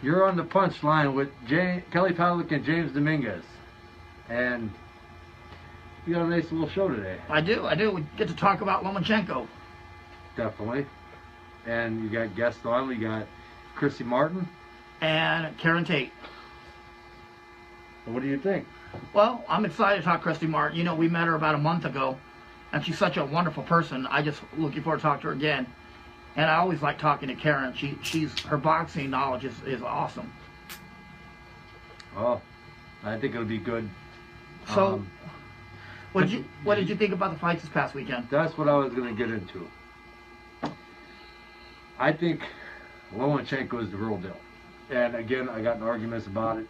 You're on the Punchline with Kelly Pavlik and James Dominguez. And you got a nice little show today. I do. We get to talk about Lomachenko. Definitely. And you got guests on. We got Christy Martin. And Caryn Tate. What do you think? Well, I'm excited to talk to Christy Martin. You know, we met her about a month ago, and she's such a wonderful person. I just looking forward to talk to her again. And I always like talking to Caryn. Her boxing knowledge is awesome. Well, I think it'll be good. So, what did you think about the fights this past weekend? That's what I was going to get into. I think Lomachenko is the real deal. And again, I got in arguments about it.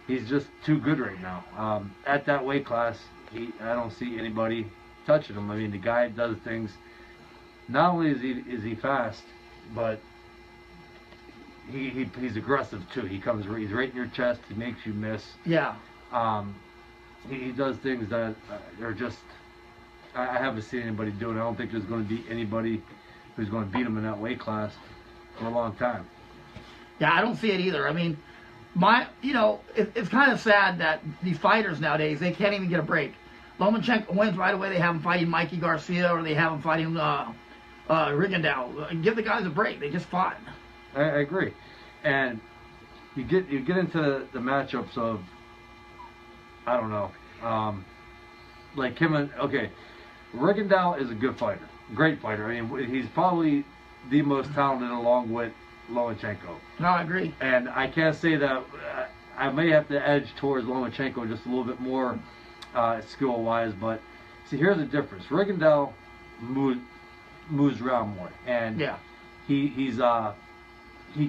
He's just too good right now. At that weight class, I don't see anybody touching him. I mean, the guy does things. Not only is he fast, but he's aggressive too. He's right in your chest. He makes you miss. Yeah. He does things that are just I haven't seen anybody do it. I don't think there's going to be anybody who's going to beat him in that weight class for a long time. Yeah, I don't see it either. I mean, it's kind of sad that these fighters nowadays, they can't even get a break. Lomachenko wins right away. They have him fighting Mikey Garcia, or they have him fighting Rigondeaux. Give the guys a break. They just fought. I agree. And you get into the matchups of, I don't know, like him and, okay, Rigondeaux is a good fighter, great fighter. I mean, he's probably the most talented along with Lomachenko. No, I agree. And I can't say that I may have to edge towards Lomachenko just a little bit more skill-wise, but see, here's the difference. Rigondeaux moves around more, and yeah, he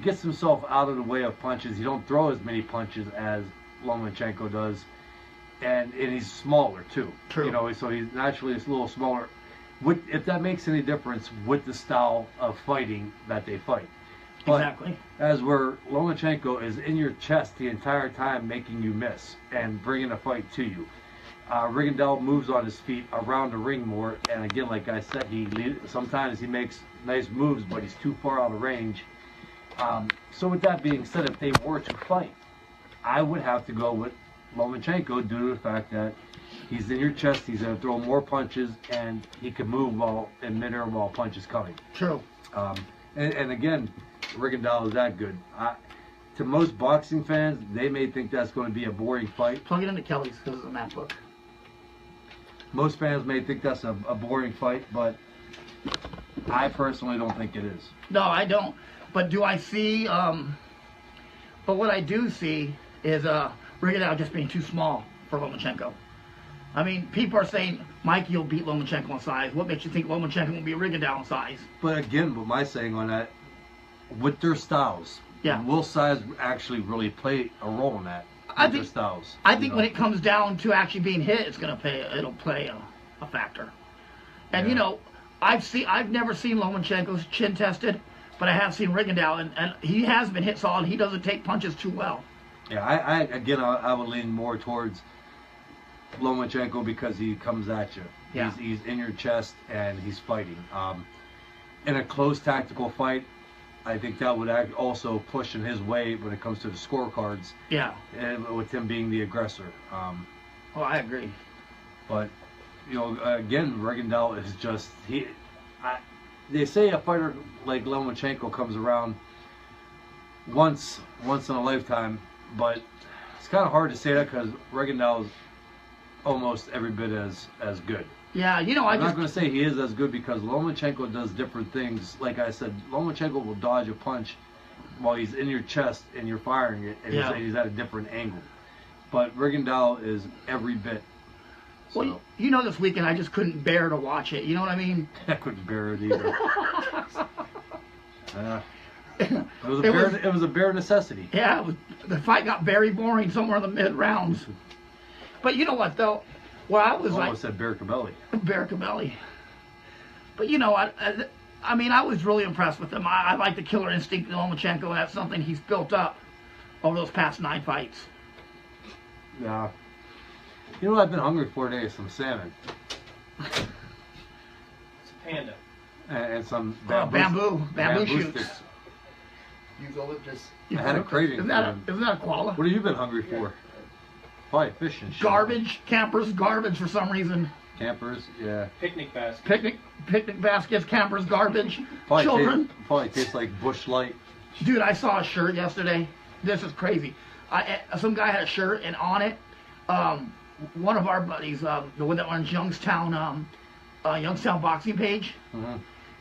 gets himself out of the way of punches. He don't throw as many punches as Lomachenko does, and he's smaller too. True. You know, so he's naturally a little smaller. If that makes any difference with the style of fighting that they fight. But exactly. As where Lomachenko is in your chest the entire time, making you miss and bringing a fight to you. Rigondeaux moves on his feet around the ring more, and again, like I said, sometimes he makes nice moves, but he's too far out of range. So with that being said, if they were to fight, I would have to go with Lomachenko due to the fact that he's in your chest, he's going to throw more punches, and he can move while in midair while punches coming. True. And again, Rigondeaux is that good. To most boxing fans, they may think that's going to be a boring fight. Plug it into Kelly's because it's a map book. Most fans may think that's a boring fight, but I personally don't think it is. No, I don't. But do I see? But what I do see is Rigondeaux just being too small for Lomachenko. I mean, people are saying Mikey will beat Lomachenko in size. What makes you think Lomachenko will beat Rigondeaux in size? But again, what my saying on that, with their styles, yeah, will size actually really play a role in that? I think styles. I think when it comes down to actually being hit, it'll play a factor. And you know, I've never seen Lomachenko's chin tested, but I have seen Rigondeaux, and he has been hit solid. He doesn't take punches too well. Yeah, I would lean more towards Lomachenko because he comes at you. Yeah. He's in your chest and he's fighting. In a close tactical fight, I think that would also push in his way when it comes to the scorecards. Yeah. And with him being the aggressor. Well, I agree. But, you know, again, Rigondeaux is just they say a fighter like Lomachenko comes around once in a lifetime, but it's kind of hard to say that because Rigondeaux is almost every bit as good. Yeah, you know, I'm not going to say he is as good because Lomachenko does different things. Like I said, Lomachenko will dodge a punch while he's in your chest and you're firing it, and he's at a different angle. But Rigondeaux is every bit. So. Well, you know, this weekend I just couldn't bear to watch it. You know what I mean? I couldn't bear it either. It was a bare necessity. Yeah, the fight got very boring somewhere in the mid rounds. But you know what though? Well, I was almost said Bear Cabelli. Bear Cabelli. But you know, I mean, I was really impressed with him. I like the killer instinct of Lomachenko, and that's something he's built up over those past 9 fights. Yeah. You know what I've been hungry for today? Some salmon. It's a panda. And some bamboo shoots. Sticks. confused all it just. I had a craving Isn't for that him. isn't that a koala? What have you been hungry for? Probably fish and shit. Garbage, campers, garbage for some reason. Campers, yeah. Picnic basket. Picnic baskets, campers, garbage, Probably children. Probably tastes like Bush Light. Dude, I saw a shirt yesterday. This is crazy. Some guy had a shirt, and on it, one of our buddies, the one that runs Youngstown boxing page, Mm-hmm.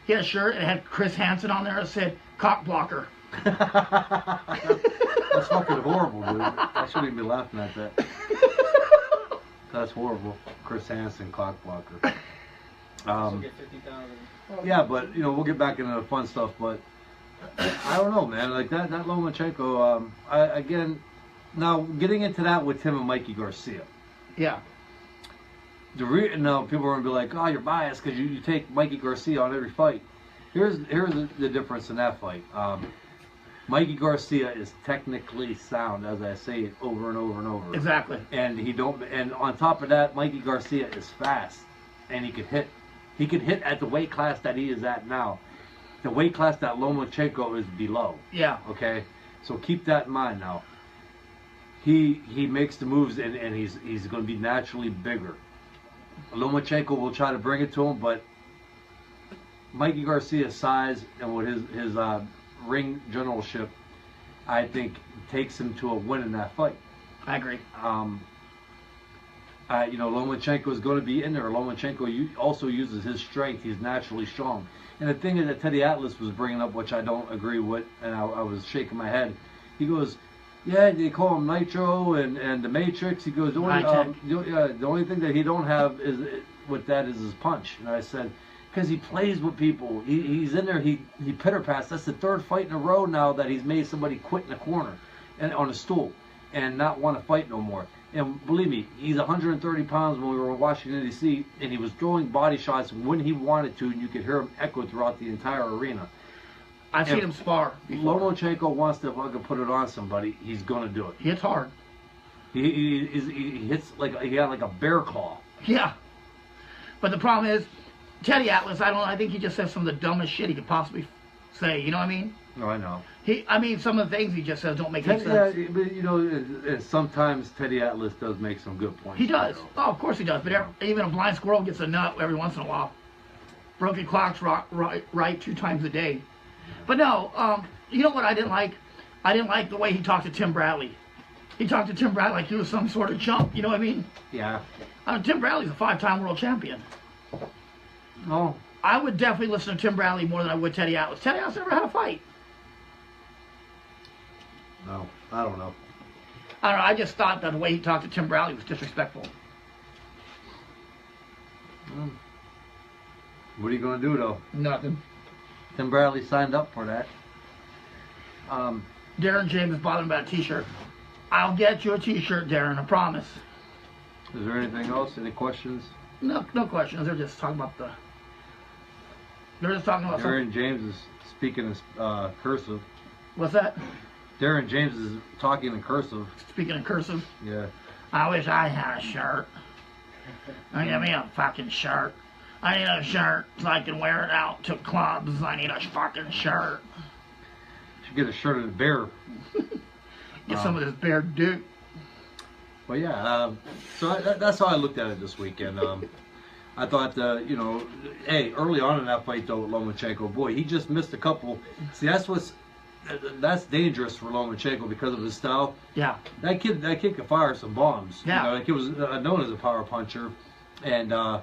he had a shirt and it had Chris Hansen on there. It said cock blocker. That's fucking horrible, dude. I shouldn't even be laughing at that. That's horrible. Chris Hansen, cock blocker. So get 50,000. Yeah, but we'll get back into the fun stuff. But I don't know, man. Like that Lomachenko. Again, now getting into that with him and Mikey Garcia. Yeah. Now people are gonna be like, "Oh, you're biased because you take Mikey Garcia on every fight." Here's the difference in that fight. Mikey Garcia is technically sound, as I say it over and over and over. Exactly. And And on top of that, Mikey Garcia is fast, and he could hit. He could hit at the weight class that he is at now. The weight class that Lomachenko is below. Yeah. Okay, so keep that in mind now. He makes the moves, and he's going to be naturally bigger. Lomachenko will try to bring it to him, but Mikey Garcia's size and with his ring generalship, I think takes him to a win in that fight. I agree. Lomachenko is going to be in there. Lomachenko also uses his strength. He's naturally strong. And the thing that Teddy Atlas was bringing up, which I don't agree with, and I was shaking my head. He goes, "Yeah, they call him Nitro and the Matrix." He goes, "The only thing that he don't have is his punch." And I said, "Because he plays with people. He's in there. He pitter pass. That's the third fight in a row now that he's made somebody quit in the corner and on a stool and not want to fight no more." And believe me, he's 130 pounds when we were in Washington, D.C., and he was throwing body shots when he wanted to, and you could hear him echo throughout the entire arena. I've seen him spar before. Lomachenko wants to fucking put it on somebody. He's going to do it. He hits hard. He hits like he got like a bear claw. Yeah. But the problem is, Teddy Atlas, I think he just says some of the dumbest shit he could possibly say. You know what I mean? No, I know. Some of the things he just says don't make any sense. Yeah, but sometimes Teddy Atlas does make some good points. He does. Oh, of course he does. But even a blind squirrel gets a nut every once in a while. Broken clocks right 2 times a day. But no, you know what I didn't like? I didn't like the way he talked to Tim Bradley. He talked to Tim Bradley like he was some sort of chump. You know what I mean? Yeah. Tim Bradley's a 5-time world champion. No. I would definitely listen to Tim Bradley more than I would Teddy Atlas. Teddy Atlas never had a fight. No, I don't know. I don't know. I just thought that the way he talked to Tim Bradley was disrespectful. What are you going to do, though? Nothing. Tim Bradley signed up for that. Darren James is bothering about a T-shirt. I'll get you a T-shirt, Darren. I promise. Is there anything else? Any questions? No questions. They're just talking about They're just talking about Darren James is speaking in cursive. What's that? Darren James is talking in cursive. Speaking in cursive. Yeah. I wish I had a shirt. Give me a fucking shirt. I need a shirt so I can wear it out to clubs. I need a fucking shirt. Should get a shirt of the bear. Get some of this bear duke. But yeah, so that's how I looked at it this weekend. I thought, hey, early on in that fight though with Lomachenko, boy, he just missed a couple. See, that's dangerous for Lomachenko because of his style. Yeah. That kid could fire some bombs. Yeah. That kid was known as a power puncher, and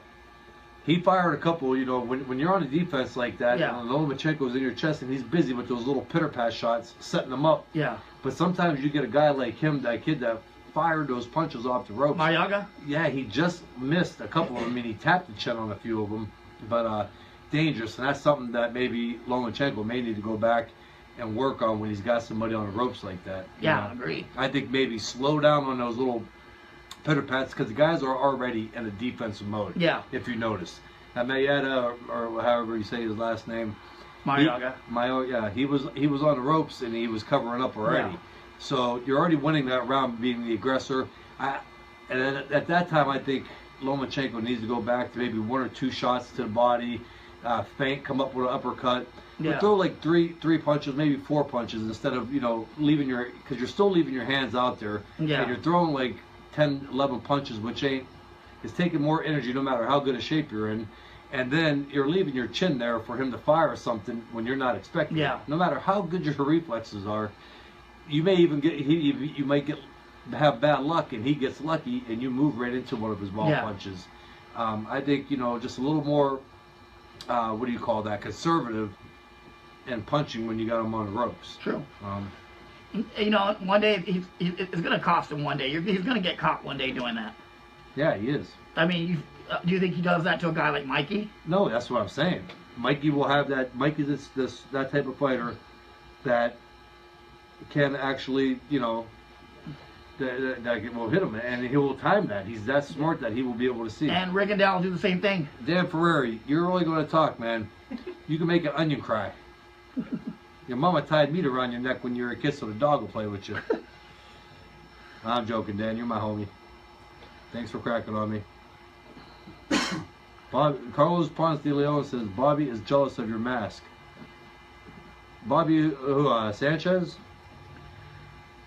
he fired a couple. When you're on a defense like that, Yeah. and Lomachenko's in your chest, and he's busy with those little pitter pass shots, setting them up. Yeah. But sometimes you get a guy like him, that kid that fired those punches off the ropes. Mayaga? Yeah, he just missed a couple of them. I mean, he tapped the chin on a few of them, but dangerous. And that's something that maybe Lomachenko may need to go back and work on when he's got somebody on the ropes like that. Yeah, agreed. I think maybe slow down on those little pitter pats because the guys are already in a defensive mode. Yeah. If you notice, Mayada, or however you say his last name, Mayaga. He was on the ropes and he was covering up already. Yeah. So you're already winning that round, being the aggressor. And at that time, I think Lomachenko needs to go back to maybe 1 or 2 shots to the body, feint, come up with an uppercut. Yeah. But throw like three punches, maybe 4 punches instead of, leaving because you're still leaving your hands out there. Yeah. And you're throwing like 10, 11 punches, which is taking more energy no matter how good a shape you're in. And then you're leaving your chin there for him to fire something when you're not expecting it. No matter how good your reflexes are, you may even you might have bad luck and he gets lucky and you move right into one of his ball punches. I think, just a little more, what do you call that, conservative and punching when you got him on the ropes. True. One day it's going to cost him one day. He's going to get caught one day doing that. Yeah, he is. I mean, do you think he does that to a guy like Mikey? No, that's what I'm saying. Mikey will have that. Mikey's that type of fighter that can actually, that will hit him, and he will time that. He's that smart that he will be able to see. And Rigondeaux will do the same thing. Dan Ferrari, you're only going to talk, man. You can make an onion cry. Your mama tied meat around your neck when you were a kid so the dog will play with you. I'm joking, Dan. You're my homie. Thanks for cracking on me. Carlos Ponce de Leon says, Bobby is jealous of your mask. Bobby Sanchez?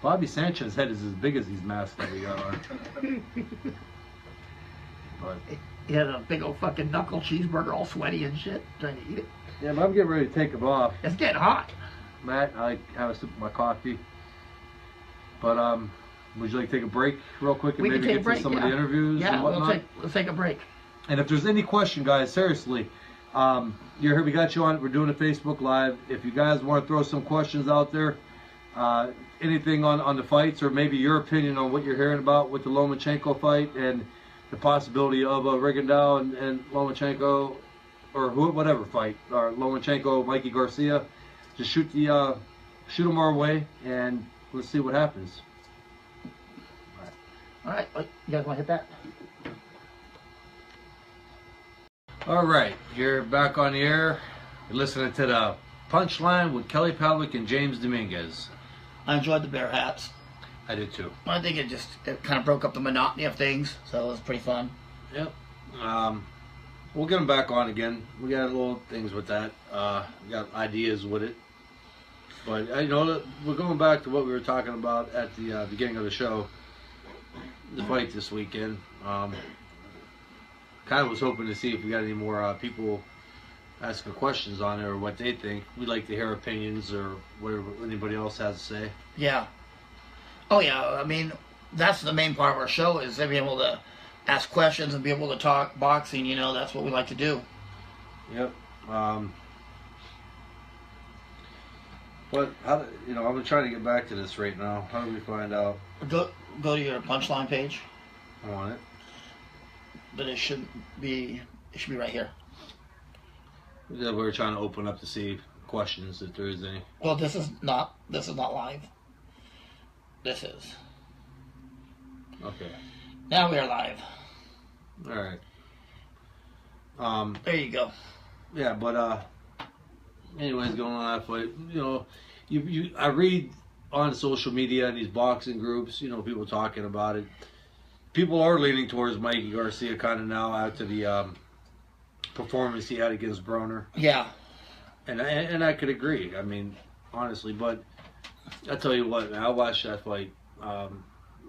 Bobby Sanchez's head is as big as these masks that we got on. But he had a big old fucking knuckle cheeseburger all sweaty and shit, trying to eat it. Yeah, but I'm getting ready to take it off. It's getting hot. Matt, I have a sip of my coffee. But would you like to take a break real quick and maybe get to some of the interviews and whatnot? Let's take a break. And if there's any question, guys, seriously, you're here. We got you on. We're doing a Facebook Live. If you guys want to throw some questions out there, anything on the fights or maybe your opinion on what you're hearing about with the Lomachenko fight and the possibility of Rigondeaux and Lomachenko or whatever fight, or Lomachenko, Mikey Garcia, just shoot them our way and let's see what happens. All right. You guys want to hit that? All right, you're back on the air. You're listening to the Punchline with Kelly Pavlik and James Dominguez. I enjoyed the bear hats. I did too. I think it kind of broke up the monotony of things, so it was pretty fun. Yep. We'll get them back on again. We got little things with that. We got ideas with it. But we're going back to what we were talking about at the beginning of the show. The fight this weekend. Kind of was hoping to see if we got any more people asking questions on it or what they think. We'd like to hear opinions or whatever anybody else has to say. Yeah. Oh, yeah. I mean, that's the main part of our show is to be able to ask questions and be able to talk boxing. That's what we like to do. Yep. But I'm trying to get back to this right now. How do we find out? Go to your Punchline page. I'm on it. But it should be right here. Yeah, we're trying to open up to see questions if there is any. Well, this is not live. This is. Okay. Now we are live. All right. There you go. Yeah, but anyways, going on that fight, I read on social media and these boxing groups, people talking about it. People are leaning towards Mikey Garcia kind of now after the performance he had against Broner. Yeah. And I could agree. I mean, honestly, but I tell you what, man, I watched that fight. I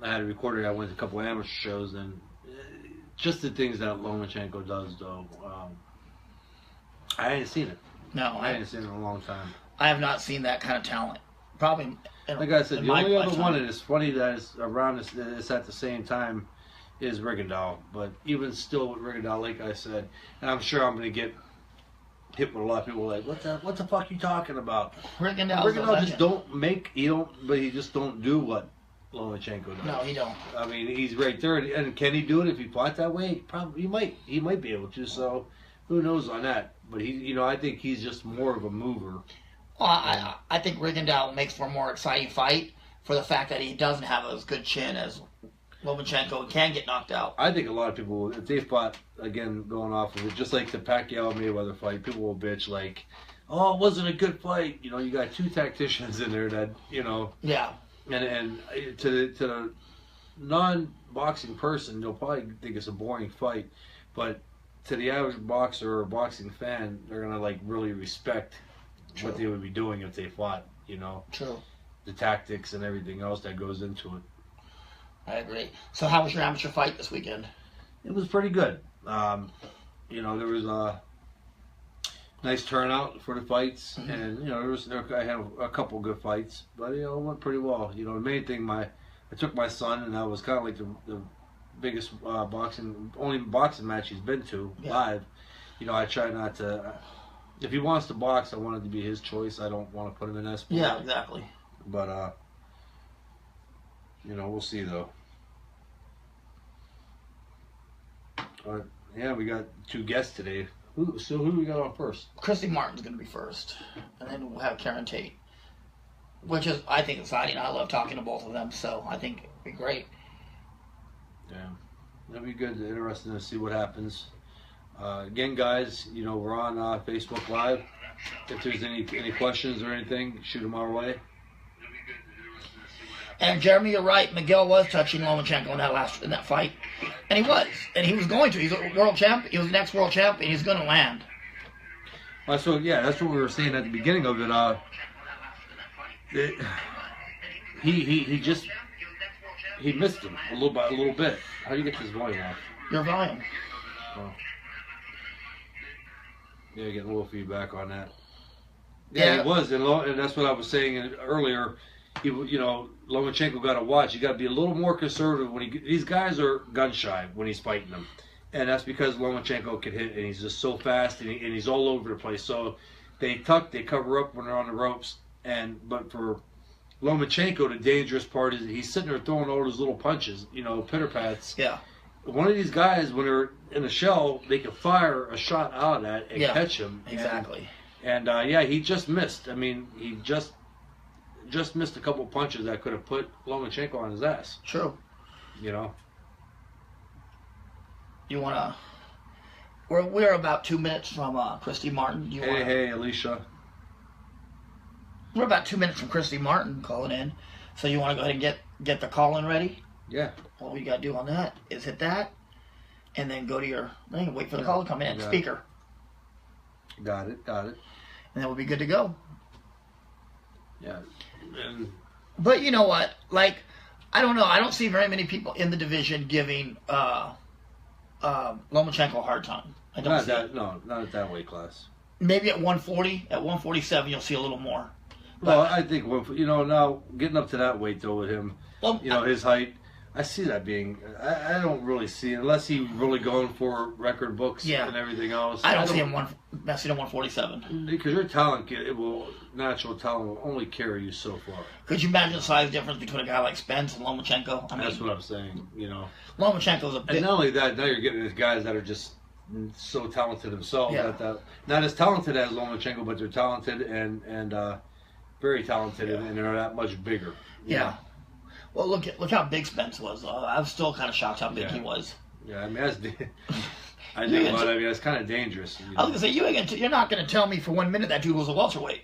had it recorded. I went to a couple of amateur shows, and just the things that Lomachenko does, though, I ain't seen it. No, I ain't seen it in a long time. I have not seen that kind of talent. Probably. Like I said, the only other one, and it's funny that it's around it's at the same time, is Rigondeaux. But even still with Rigondeaux, like I said, and I'm sure I'm going to get hit with a lot of people like, what the fuck you talking about? Rigondeaux just but he just don't do what Lomachenko does. No, he don't. I mean, he's right there, and can he do it if he fought that way? Probably, he might be able to. So, who knows on that? But I think he's just more of a mover. Well, I think Rigondeaux makes for a more exciting fight for the fact that he doesn't have as good chin as Lomachenko and can get knocked out. I think a lot of people, if they fought, again, going off of it, just like the Pacquiao-Mayweather fight, people will bitch like, oh, it wasn't a good fight. You got two tacticians in there that, Yeah. And to the non-boxing person, they'll probably think it's a boring fight. But to the average boxer or boxing fan, they're going to, really respect what they would be doing if they fought. True. The tactics and everything else that goes into it. I agree. So how was your amateur fight this weekend? It was pretty good. There was a nice turnout for the fights, and I had a couple good fights, but it went pretty well. The main thing, I took my son, and that was kind of like the biggest only boxing match he's been to live. I try not to. If he wants to box, I want it to be his choice. I don't want to put him in that sport. Yeah, exactly. But we'll see though. We got 2 guests today. Who do we got on first? Christy Martin's going to be first, and then we'll have Caryn Tate, which is, I think, exciting. I love talking to both of them, so I think it'd be great. Yeah, that'd be good. Interesting to see what happens. Again, guys, we're on Facebook Live. If there's any questions or anything, shoot them our way. And Jeremy, you're right. Miguel was touching Lomachenko in that fight, and he was going to. He's a world champ. He was the next world champ, and he's going to land. So that's what we were saying at the beginning of it. He missed him a little bit. How do you get this volume off? Your volume. Oh. Yeah, getting a little feedback on that. Yeah, he was, and that's what I was saying earlier. Lomachenko got to watch. You got to be a little more conservative these guys are gun shy when he's fighting them, and that's because Lomachenko can hit, and he's just so fast, and he's all over the place. So they cover up when they're on the ropes, but for Lomachenko, the dangerous part is he's sitting there throwing all those little punches, pitter pats. Yeah. One of these guys, when they're in a shell, they can fire a shot out of that and catch him. Exactly. And he just missed. I mean, he just missed a couple punches that could have put Lomachenko on his ass. True. You want to... We're about 2 minutes from Christy Martin. Hey, Alicia. We're about 2 minutes from Christy Martin calling in. So you want to go ahead and get the call-in ready? Yeah. All we got to do on that is hit that, and then go to your thing and wait for the call to come in. Speaker. Got it. And then we'll be good to go. Yeah. But you know what? Like, I don't know. I don't see very many people in the division giving Lomachenko a hard time. I don't see it. No, not at that weight class. Maybe at 140, at 147, you'll see a little more. Well, I think now getting up to that weight though with him, his height, I see that being. I don't really see it unless he's really going for record books and everything else. I don't see him messing at 147 because your talent, natural talent will only carry you so far. Could you imagine the size difference between a guy like Spence and Lomachenko? That's what I'm saying. Lomachenko's a bit. And not only that, now you're getting these guys that are just so talented themselves. That not as talented as Lomachenko, but they're talented and very talented, and they're that much bigger. Yeah. Well, look how big Spence was. I was still kind of shocked how big he was. Yeah, I mean that's. I know, but I mean it's kind of dangerous. I was gonna say you're not gonna tell me for 1 minute that dude was a welterweight.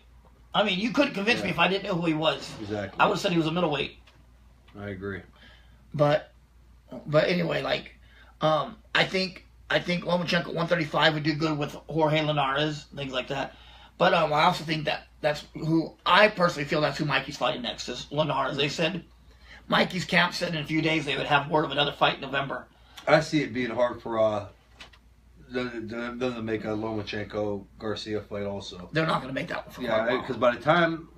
I mean, you couldn't convince me if I didn't know who he was. Exactly. I would have said he was a middleweight. I agree. But anyway, I think Lomachenko 135 would do good with Jorge Linares, things like that. But I also think that's who I personally feel that's who Mikey's fighting next is Linares. They said Mikey's camp said in a few days they would have word of another fight in November. I see it being hard for them to make a Lomachenko Garcia fight also. They're not going to make that one for quite a while. Because by the time,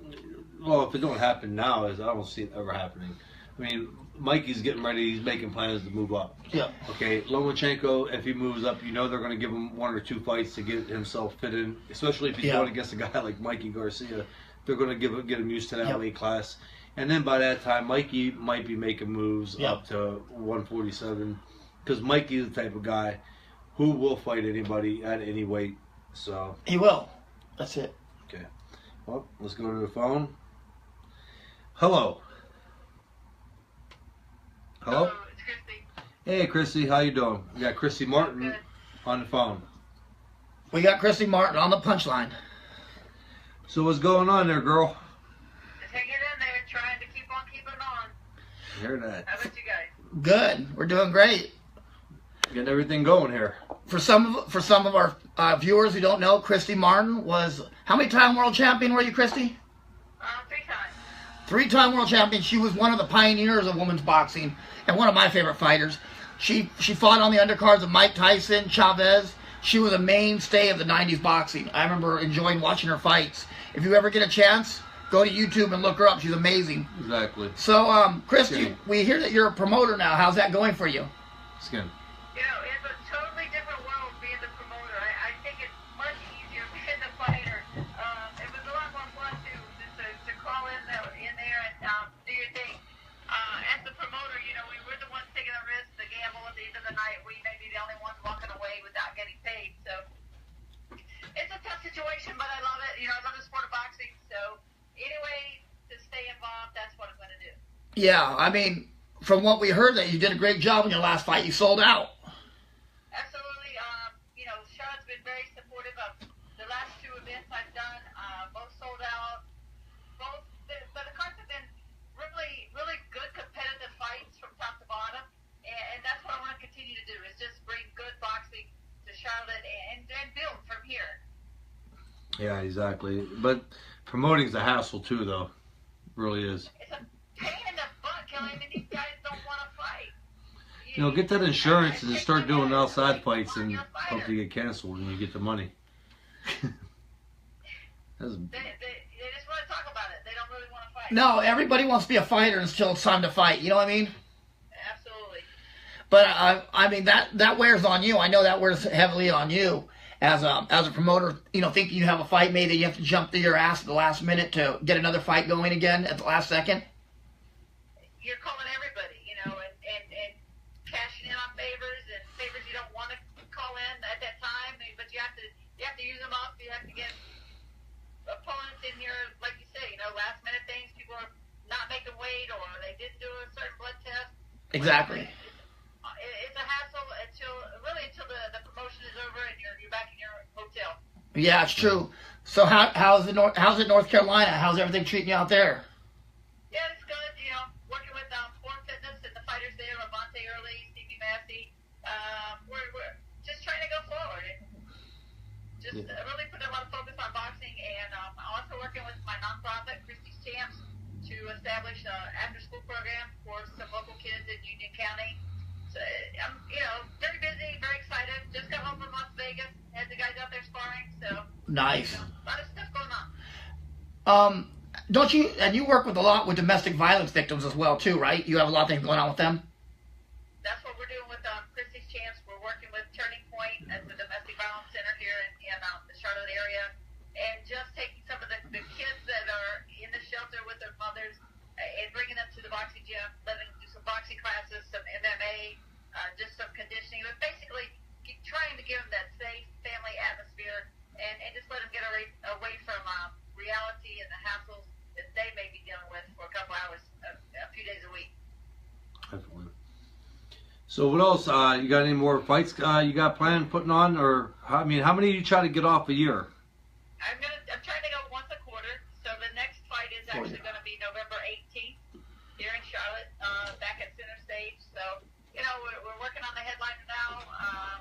if it don't happen now, I don't see it ever happening. I mean, Mikey's getting ready. He's making plans to move up. Yeah. Okay, Lomachenko, if he moves up, they're going to give him 1 or 2 fights to get himself fit in, especially if he's going against a guy like Mikey Garcia. They're going to get him used to that weight class. And then by that time, Mikey might be making moves up to 147 because Mikey is the type of guy who will fight anybody at any weight. So he will. That's it. Okay. Well, let's go to the phone. Hello. Hello? It's Christy. Hey, Christy. How you doing? We got Christy Martin on the phone. We got Christy Martin on the punchline. So what's going on there, girl? Just hanging in there, trying to keep on keeping on. Hear that? How about you guys? Good. We're doing great. Getting everything going here. For some of our Viewers who don't know, Christy Martin was, how many time world champion were you, Christy? 3 times. 3-time world champion. She was one of the pioneers of women's boxing and one of my favorite fighters. She fought on the undercards of Mike Tyson, Chavez. She was a mainstay of the 90s boxing. I remember enjoying watching her fights. If you ever get a chance, go to YouTube and look her up. She's amazing. Exactly. So, Christy, Skin. we hear that you're a promoter now. How's that going for you? Skin. You know, it's a totally different world being the promoter. I think it's much easier being the fighter. It was a lot more fun to crawl in there and do your thing. As the promoter, you know, we were the ones taking the risk, the gamble at the end of the night. We may be the only ones walking away without getting paid. So it's a tough situation, but I love it. You know, I love the sport of boxing. So anyway, to stay involved, that's what I'm going to do. Yeah, I mean, from what we heard, that you did a great job in your last fight. You sold out. Absolutely. You know, Charlotte's been very supportive of the last 2 events I've done. Both sold out. But the cards have been really, really good competitive fights from top to bottom. And that's what I want to continue to do, is just bring good boxing to Charlotte and build from here. Yeah, exactly. But promoting's a hassle too, though. It really is. It's a pain in the butt, Kelly. I mean, these guys don't want to fight. You know, get that insurance and just start doing outside fights and hope Fighter. you get canceled and you get the money. That's, They just want to talk about it. They don't really want to fight. No, everybody wants to be a fighter until it's time to fight. You know what I mean? Absolutely. But I mean that wears on you. I know that wears heavily on you as a promoter. You know, thinking you have a fight made that you have to jump through your ass at the last minute to get another fight going again at the last second. You're calling everybody, you know, and cashing in on favors you don't want to call in at that time, but you have to use them up. You have to get opponents in here, like you say, you know, last minute things. People are not making weight, or they didn't do a certain blood test. Exactly. It's a hassle until the promotion is over and you're back in your hotel. Yeah, it's true. So how's it North Carolina? How's everything treating you out there? Yeah, it's good. You know, working with Form Fitness and the fighters there, Levante Early, Stevie Massey. We're just trying to go forward and just really put a lot of focus on boxing. And I'm also working with my nonprofit, Christy's Champs, to establish an after-school program for some local kids in Union County. So I'm, you know, very busy, very excited. Just got home from Las Vegas, had the guys out there sparring. So Nice. you know, a lot of stuff going on. Don't you? And you work with a lot with domestic violence victims as well, too, right? You have a lot of things going on with them. That's what we're doing with Christy's Champs. We're working with Turning Point as the domestic violence center here in the Charlotte area, and just taking some of the kids that are in the shelter with their mothers and bringing them to the boxing gym, letting them do some boxing classes, some MMA, just some conditioning, but basically trying to give them that safe family atmosphere and just let them get away from reality and the hassles that they may be dealing with for a couple hours, a few days a week. definitely. So what else? You got any more fights you got planned putting on, or I mean, how many do you try to get off a year? I'm trying to go once a quarter. So the next fight is actually going to be November 18th here in Charlotte, back at Center Stage. So you know we're working on the headliner now,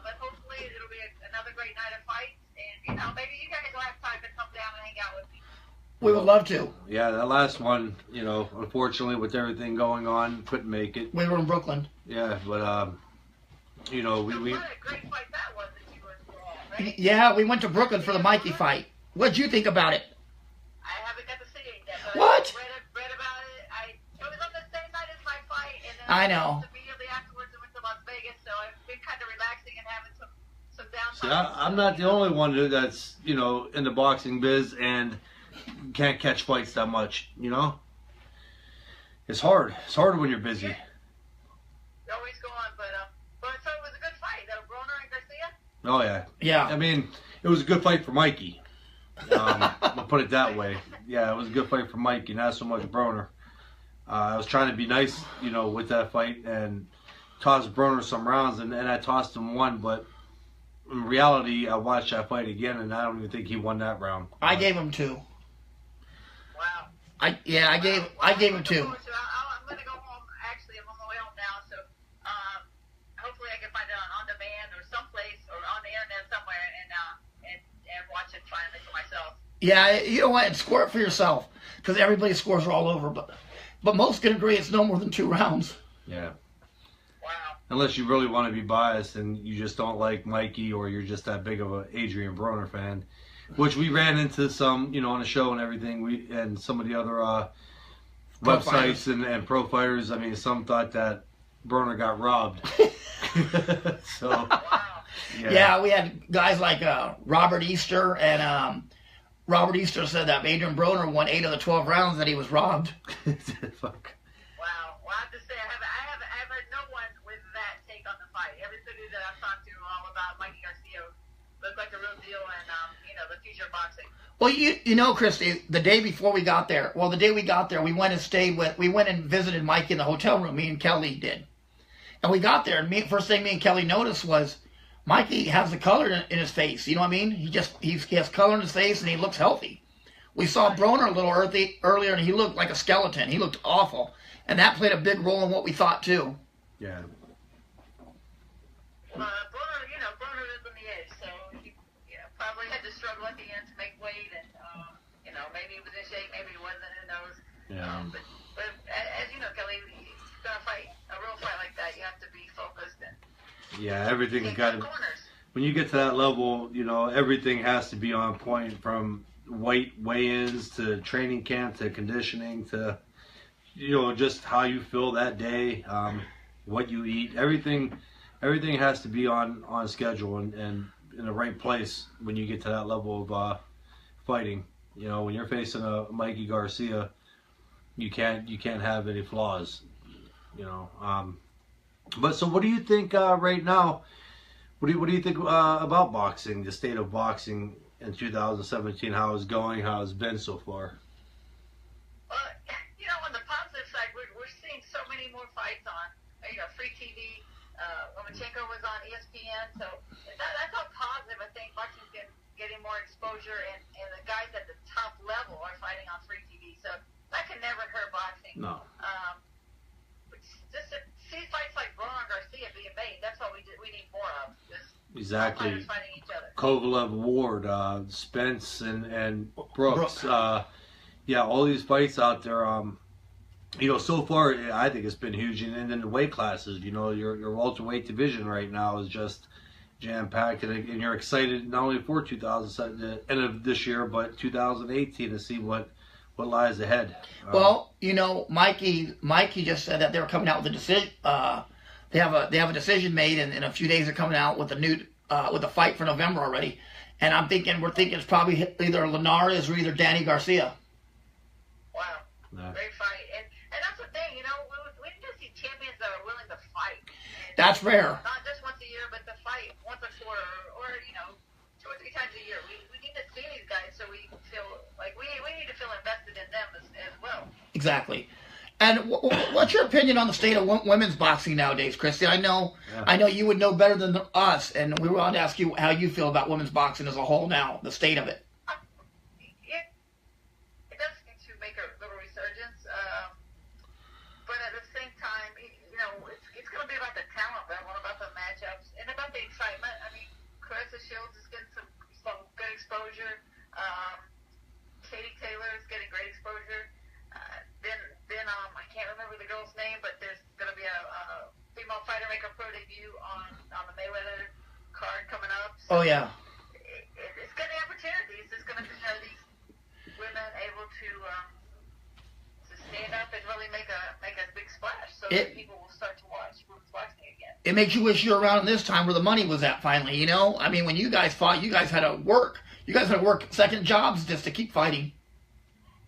but hopefully it'll be another great night of fights, and you know maybe you guys will have time to come down and hang out with me. We would love to. Yeah, that last one, you know, unfortunately with everything going on, couldn't make it. We were in Brooklyn. Yeah, but you know, So we what a great fight that was that you were involved, right? Yeah, we went to Brooklyn for the Mikey fight. What'd you think about it? I haven't got to see it yet. But What? I read about it. It was on the same night as my fight, and then I know. immediately afterwards I went to Las Vegas, so I've been kind of relaxing and having some see, downtime. I'm not the only one that's, you know, in the boxing biz and can't catch fights that much, you know? It's hard. It's hard when you're busy. You always go on, but so it was a good fight. Broner and Garcia? Oh, yeah. Yeah. I mean, it was a good fight for Mikey. I'll put it that way. Yeah, it was a good fight for Mikey, not so much Broner. I was trying to be nice, you know, with that fight and toss Broner some rounds, and I tossed him one, but in reality, I watched that fight again, and I don't even think he won that round. I gave him 2. Wow. I gave him 2. I'm going to go home. Actually, I'm on my way home now, so hopefully I can find it on demand or someplace or on the internet somewhere and watch it finally for myself. Yeah, you know what? And score it for yourself, because everybody's scores are all over. But most can agree it's no more than 2 rounds. Yeah. Wow. Unless you really want to be biased and you just don't like Mikey, or you're just that big of a Adrian Broner fan, which we ran into some, on the show and everything. And some of the other websites and pro fighters. I mean, some thought that Broner got robbed. So. Wow. Yeah, we had guys like Robert Easter, and Robert Easter said that Adrian Broner won 8 of the 12 rounds, that he was robbed. Fuck. Wow. Well, I have to say, I haven't heard no one with that take on the fight. Everybody that I've talked to all about Mikey Garcia looked like a real deal, and the future of boxing. Well, you know, Christy, the day before we got there, we went and visited Mike in the hotel room. Me and Kelly did, and we got there, and first thing me and Kelly noticed was Mikey has the color in his face. You know what I mean? He has color in his face, and he looks healthy. We saw Broner a little earlier, and he looked like a skeleton. He looked awful, and that played a big role in what we thought too. Yeah. Broner is on the edge, so he probably had to struggle at the end to make weight, and maybe he was in shape, maybe he wasn't. Who knows? Yeah. But as you know, Kelly, gonna fight a real fight like that, you have to be focused and yeah, everything's got to. corners. When you get to that level, everything has to be on point, from weigh-ins to training camp to conditioning to, just how you feel that day, what you eat. Everything has to be on schedule and in the right place when you get to that level of fighting. When you're facing a Mikey Garcia, you can't have any flaws. But so, what do you think right now? What do you think about boxing? The state of boxing in 2017, how it's going, how it's been so far? Well, on the positive side, we're seeing so many more fights on, free TV. Lomachenko was on ESPN, so that's all positive. I think boxing's getting more exposure, and the guys at the top level are fighting on free TV. So that can never hurt boxing. No. Just to see fights like Broner and Garcia being made, that's what we need more of. Just exactly. fighters fighting each other. Kovalev, Ward, Spence, and Brooks. All these fights out there. So far, I think it's been huge. And then the weight classes, your welterweight division right now is just jam-packed. And you're excited not only for the end of this year, but 2018 to see what lies ahead. Well, Mikey just said that they were coming out with a decision. They have a decision made, and in a few days they're coming out with a new with a fight for November already. And we're thinking it's probably either Linares or either Danny Garcia. Wow, Yeah. great fight, and that's the thing, we need to see champions that are willing to fight. And That's rare. not just once a year, but to fight once a quarter, or 2 or 3 times a year. We need to see these guys so we feel like we need to feel invested in them as well. Exactly. And what's your opinion on the state of women's boxing nowadays, Christy? I know you would know better than us, and we wanted to ask you how you feel about women's boxing as a whole now, the state of it. It does seem to make a little resurgence, but at the same time, it's going to be about the talent level, about the matchups, and about the excitement. I mean, Clarissa Shields is getting some good exposure. Katie Taylor is getting great exposure. Then I can't remember the girl's name, but there's going to be a female fighter make a pro debut on the Mayweather card coming up. So Oh yeah. it's going to be opportunities. It's going to be these women able to stand up and really make a big splash, so that people will start to watch women's boxing again. It makes you wish you were around this time where the money was at finally, I mean, when you guys fought, you guys had to work. You guys had to work second jobs just to keep fighting.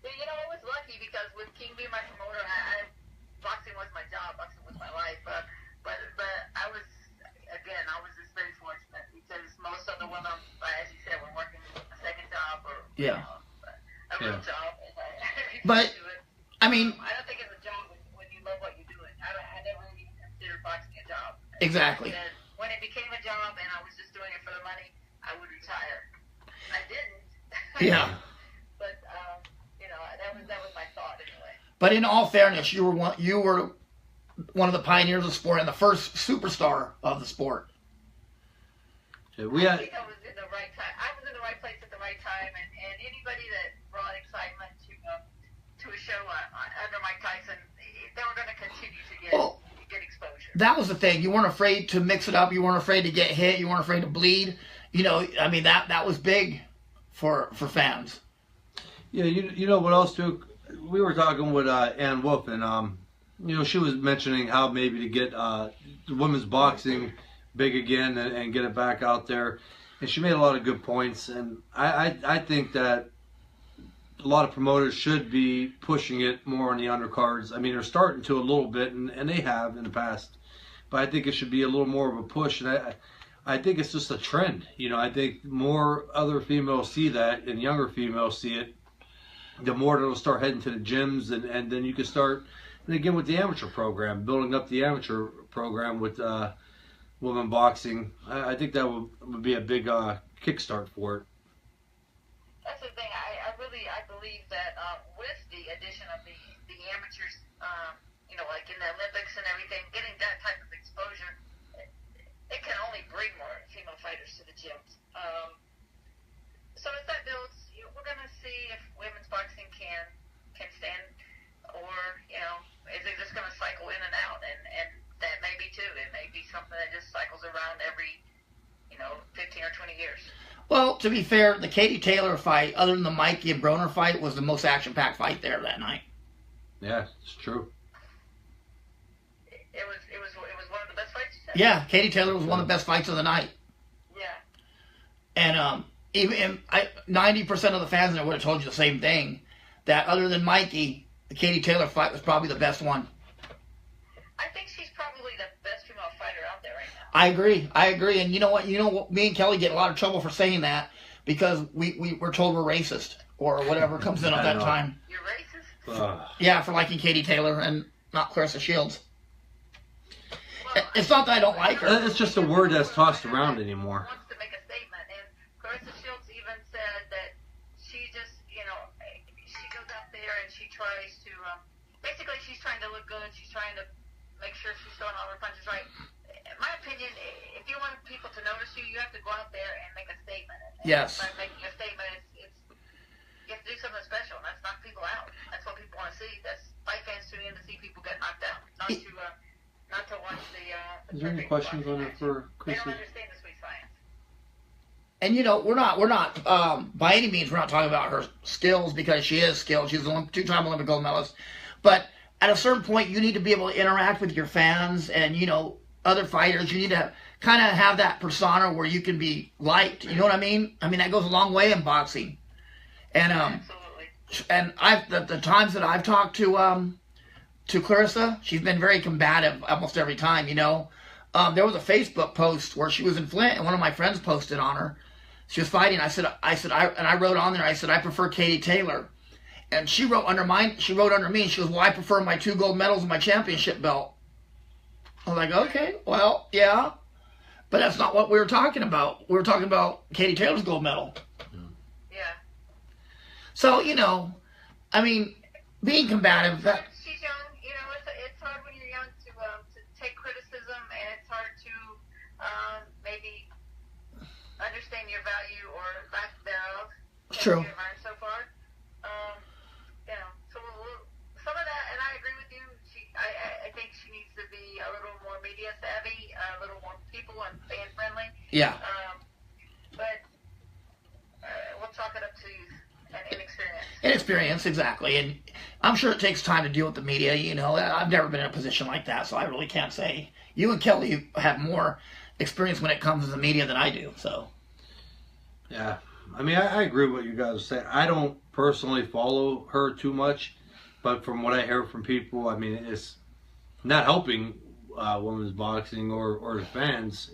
Yeah, I was lucky because with King being my promoter, boxing was my job, boxing was my life. But I was just very fortunate because most of the women, as you said, were working a second job or a real job. And But do it. I mean, I don't think it's a job when you love what you're doing. I never even considered boxing a job. exactly. And when it became a job and I was just doing it for the money, I would retire. I didn't. Yeah. But that was my thought anyway. But in all fairness, you were one of the pioneers of the sport and the first superstar of the sport. Yeah, I think I was in the right time. I was in the right place at the right time, and anybody that brought excitement to a show under Mike Tyson, they were going to continue to get exposure. That was the thing. You weren't afraid to mix it up. You weren't afraid to get hit. You weren't afraid to bleed. I mean, that was big for fans. Yeah, you know what else too? We were talking with Ann Wolf, and she was mentioning how maybe to get women's boxing big again and get it back out there, and she made a lot of good points. And I think that a lot of promoters should be pushing it more on the undercards. I mean, they're starting to a little bit, and they have in the past, but I think it should be a little more of a push. And I think it's just a trend. I think more other females see that, and younger females see it. The more they'll start heading to the gyms, and then you can start, and again with the amateur program, building up the amateur program with women boxing. I think that would be a big kickstart for it. That's the thing. I believe that with the addition of the amateurs, like in the Olympics and everything, getting that type of exposure, it can only bring more female fighters to the gyms. So as that builds, we're going to see if women's boxing can stand, or is it just going to cycle in and out? And that may be too. It may be something that just cycles around every 15 or 20 years. Well, to be fair, the Katie Taylor fight, other than the Mikey and Broner fight, was the most action-packed fight there that night. Yeah, it's true. It was one of the best fights. Yeah, Katie Taylor was one of the best fights of the night. Yeah. And even 90% of the fans there would have told you the same thing. That other than Mikey, the Katie Taylor fight was probably the best one. I think she's probably the best female fighter out there right now. I agree. And you know what? Me and Kelly get a lot of trouble for saying that because we're told we're racist or whatever comes in at that time. You're racist? Yeah, for liking Katie Taylor and not Clarissa Shields. Well, It's not that I don't like her. It's just a word that's tossed around anymore. Wants to make a statement, and Clarissa Shields even said that she just, she goes out there and she tries to, basically she's trying to look good. She's trying to make sure she's throwing all her punches right. In my opinion, if you want people to notice you, you have to go out there and make a statement. And Yes. by making a statement, you have to do something special, and that's knock people out. That's what people want to see. That's fight fans tune in to see people get knocked out, not to watch the. Is there any questions on it for They Christy? don't understand the sweet science. And we're not by any means we're not talking about her skills because she is skilled. She's a two-time Olympic gold medalist. But at a certain point, you need to be able to interact with your fans and other fighters. You need to kind of have that persona where you can be liked. You know what I mean? I mean that goes a long way in boxing. And Absolutely. and the times that I've talked to Clarissa, she's been very combative almost every time. There was a Facebook post where she was in Flint, and one of my friends posted on her. She was fighting. I wrote on there. I said I prefer Katie Taylor, and she wrote under mine. She wrote under me. And she goes, "Well, I prefer my 2 gold medals and my championship belt." I was like, "Okay, well, yeah, but that's not what we were talking about. We were talking about Katie Taylor's gold medal." Yeah. So I mean, being combative. She's young. It's hard when you're young to take criticism, and it's hard to maybe understand your value or lack thereof. It's true. You've learned so far. So some of that, and I agree with you. I think she needs to be a little more media savvy, a little more people and fan friendly. Yeah. But we'll chalk it up to inexperience. Inexperience, exactly. And I'm sure it takes time to deal with the media. I've never been in a position like that, so I really can't say. You and Kelly have more experience when it comes to the media than I do. So. Yeah, I mean, I agree with what you guys are saying. I don't personally follow her too much, but from what I hear from people, I mean, it's not helping women's boxing or the fans,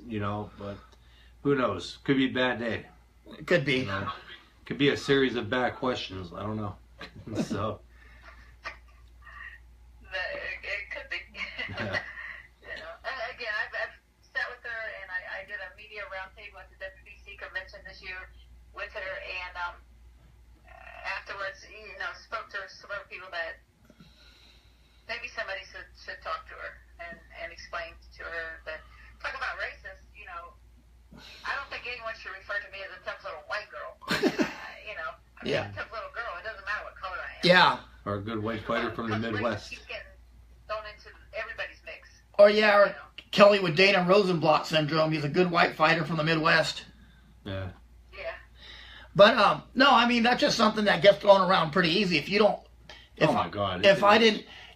but who knows? Could be a bad day. It could be. Could be a series of bad questions. I don't know. So. It could be. Yeah. Again, I've sat with her, and I did a media roundtable at the WBC convention this year with her, and afterwards, spoke to some other people that maybe somebody should talk to her and explain to her that talk about racist. I don't think Yeah. Or a good weight fighter from the Midwest. Keep getting thrown into everybody's mix. Or yeah, or Kelly with Dana Rosenblatt syndrome. He's a good white fighter from the Midwest. Yeah. Yeah. But no, I mean that's just something that gets thrown around pretty easy. If you don't, Oh my God.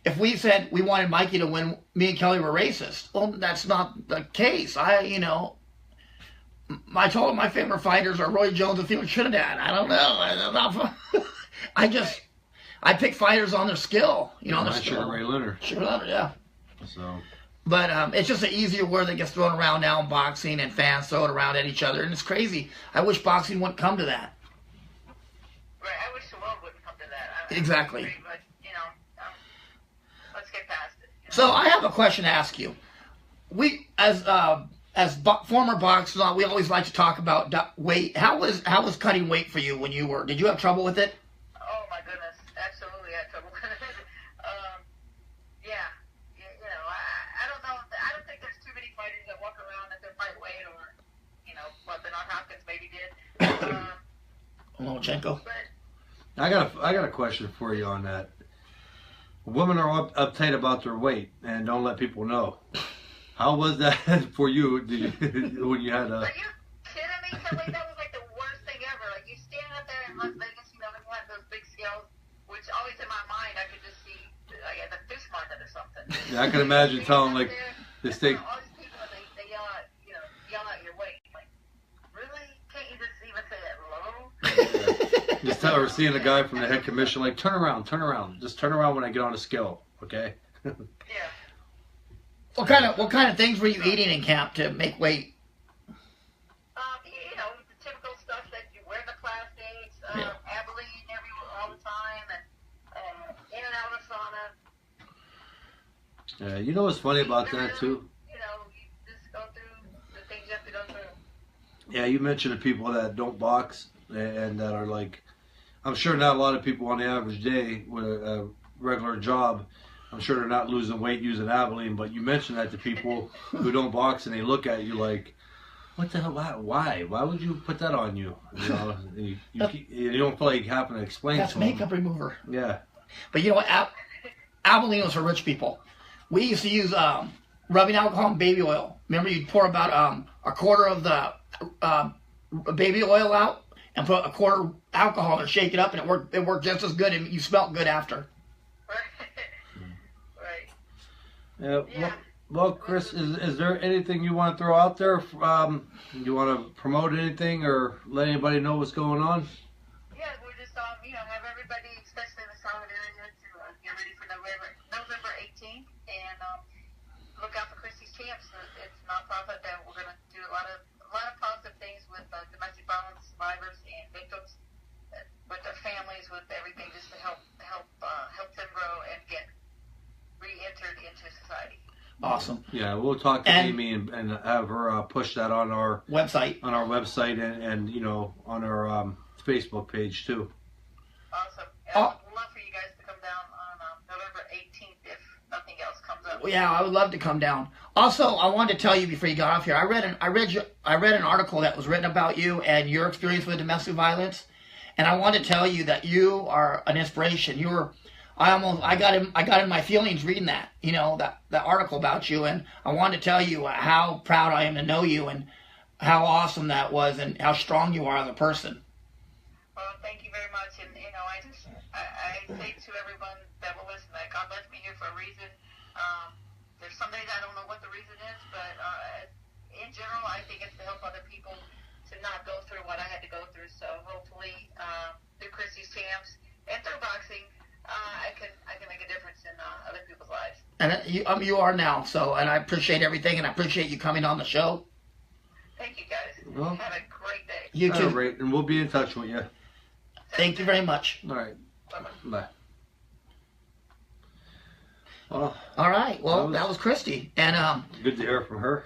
If we said we wanted Mikey to win, me and Kelly were racist. Well, that's not the case. I told him my favorite fighters are Roy Jones and Felix Trinidad. I don't know. I pick fighters on their skill. On their skill. Sugar Ray Leonard. Sugar Leonard, yeah. So. But it's just an easier word that gets thrown around now in boxing, and fans throw it around at each other, and it's crazy. I wish boxing wouldn't come to that. Right. I wish the world wouldn't come to that. Exactly. Agree, but let's get past it. So I have a question to ask you. We, as former boxers, we always like to talk about weight. How was cutting weight for you when you were? Did you have trouble with it? Oh my goodness, absolutely had trouble with it. Yeah, I don't know. I don't think there's too many fighters that walk around at their fight weight, or what Bernard Hopkins maybe did. Lomachenko. I got a question for you on that. Women are uptight about their weight and don't let people know. How was that for you? When you had a? Are you kidding me, Kelly? That was like the worst thing ever. Like you stand up there in Las Vegas, when you have those big scales, which always in my mind I could just see like at the fish market or something. Yeah, I can imagine telling like this thing. All these people they yell out your weight. Like, really? Can't you just even say that low? Just tell her, seeing a guy from the head commission, like, turn around. Just turn around when I get on a scale, okay? Yeah. What kind of things were you eating in camp to make weight? The typical stuff that you wear, the plastics, Abilene all the time, and in and out of sauna. Yeah, you know what's funny about that too? You just go through the things you have to go through. Yeah, you mentioned the people that don't box and that are like, I'm sure not a lot of people on the average day with a regular job, I'm sure they're not losing weight using Abilene, but you mentioned that to people who don't box and they look at you like, what the hell, why? Why would you put that on you? You don't feel like having to explain That's to them. makeup remover. Yeah. But you know what? Abilene was for rich people. We used to use rubbing alcohol and baby oil. Remember, you'd pour about a quarter of the baby oil out and put a quarter alcohol and shake it up, and it worked just as good, and you smelled good after. Right. Yeah. Well, Chris, is there anything you want to throw out there? You want to promote anything or let anybody know what's going on? Yeah, we're just have everybody, especially in the Charlotte area, to get ready for November 18th, and look out for Christy's Champs. It's a nonprofit that we're going to do a lot of positive things with domestic violence survivors and victims, with their families, with everything, just to help them grow and get re-entered into society. Awesome. Yeah, we'll talk to Amy and have her push that on our website. On our website and on our Facebook page too. Awesome. I would love for you guys to come down on November 18th if nothing else comes up. Yeah, I would love to come down. Also, I wanted to tell you before you got off here. I read an article that was written about you and your experience with domestic violence, and I want to tell you that you are an inspiration. I got in my feelings reading that, that article about you, and I wanted to tell you how proud I am to know you and how awesome that was and how strong you are as a person. Well, thank you very much, and I say to everyone that will listen that God left me here for a reason. There's some days I don't know what the reason is, but in general, I think it's to help other people to not go through what I had to go through. So hopefully, through Christy's Champs and through boxing, I can make a difference in other people's lives. And you are now. So, and I appreciate everything, and I appreciate you coming on the show. Thank you, guys. Well, have a great day. You too. All right, and we'll be in touch with you. Thank you very much. All right. Bye-bye. Bye. Well, all right. Well, that was Christy, and good to hear from her.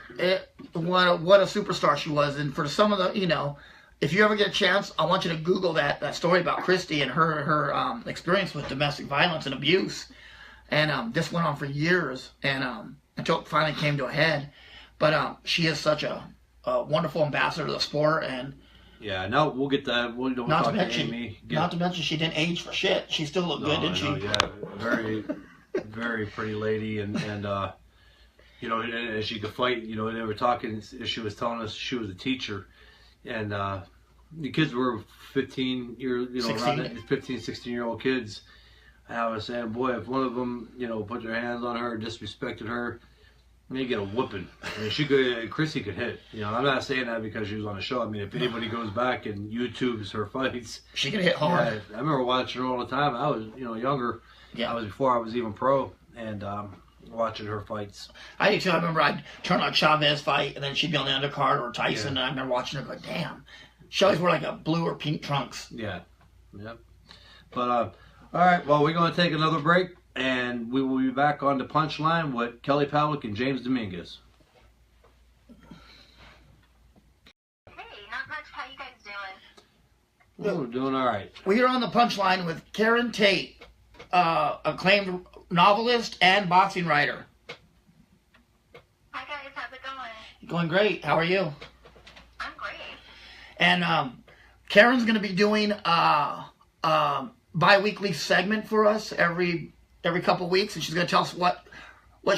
What a superstar she was, and for some of the, if you ever get a chance, I want you to Google that story about Christy and her experience with domestic violence and abuse, and this went on for years, and until it finally came to a head. But she is such a wonderful ambassador to the sport, and Yeah, no, we'll get that. We'll Not talk to to mention, Amy. not to mention, she didn't age for shit. She still looked good, didn't she? Yeah, very, very pretty lady, and you know, and she could fight. You know, they were talking. She was telling us she was a teacher, and the kids were 15 years, you know, 16. around 15, 16-year-old kids. And I was saying, boy, if one of them, you know, put their hands on her, disrespected her, they get a whooping. I mean, she could, Christy could hit. You know, I'm not saying that because she was on the show. I mean, if anybody goes back and YouTubes her fights, She could hit hard. I remember watching her all the time. I was, you know, younger. Yeah. I was before I was even pro, and watching her fights. I did too. I remember I'd turn on Chavez fight, and then she'd be on the undercard, or Tyson, Yeah. and I remember watching her go, damn. She always wore like a blue or pink trunks. Yeah. Yep. But, all right, well, we're going to take another break, and we will be back on the Punchline with Kelly Pavlik and James Dominguez. Hey, not much. How you guys doing? Oh, we're doing all right. We are on the Punchline with Caryn Tate, acclaimed novelist and boxing writer. Hi guys, how's it going? Going great. How are you? I'm great. And Caryn's going to be doing a bi-weekly segment for us every couple weeks, and she's going to tell us what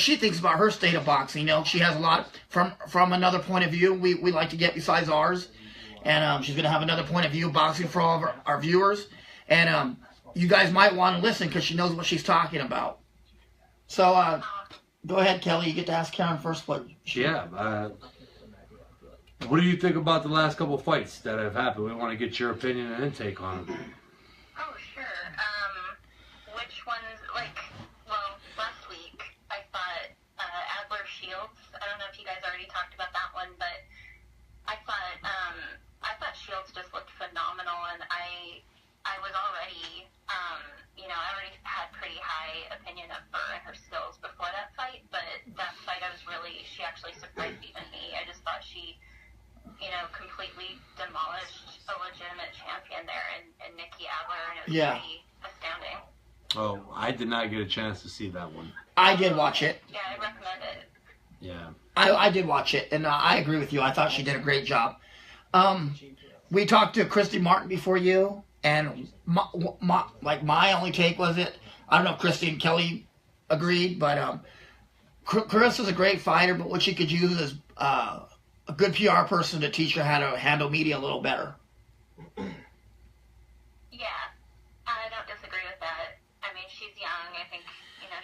she thinks about her state of boxing. You know, she has a lot from another point of view we like to get besides ours, and she's going to have another point of view of boxing for all of our viewers, and you guys might want to listen because she knows what she's talking about. So go ahead, Kelly. You get to ask Caryn first. What do you think about the last couple of fights that have happened? We want to get your opinion and intake on them. Oh, sure. Which ones, well, last week I fought Adler Shields. I don't know if you guys already talked about that one, but I thought Shields just looked phenomenal, and I was already, I already had pretty high opinion of her and her skills before that fight, but that fight she actually surprised even me. I just thought she, completely demolished a legitimate champion there and Nikki Adler, and it was pretty astounding. Oh, I did not get a chance to see that one. I did watch it. Yeah, I recommend it. Yeah. I did watch it, and I agree with you. I thought she did a great job. We talked to Christy Martin before you, and my only take was it. I don't know if Christy and Kelly agreed, but Chris is a great fighter, but what she could use is a good PR person to teach her how to handle media a little better. Yeah, I don't disagree with that. I mean, she's young. I think,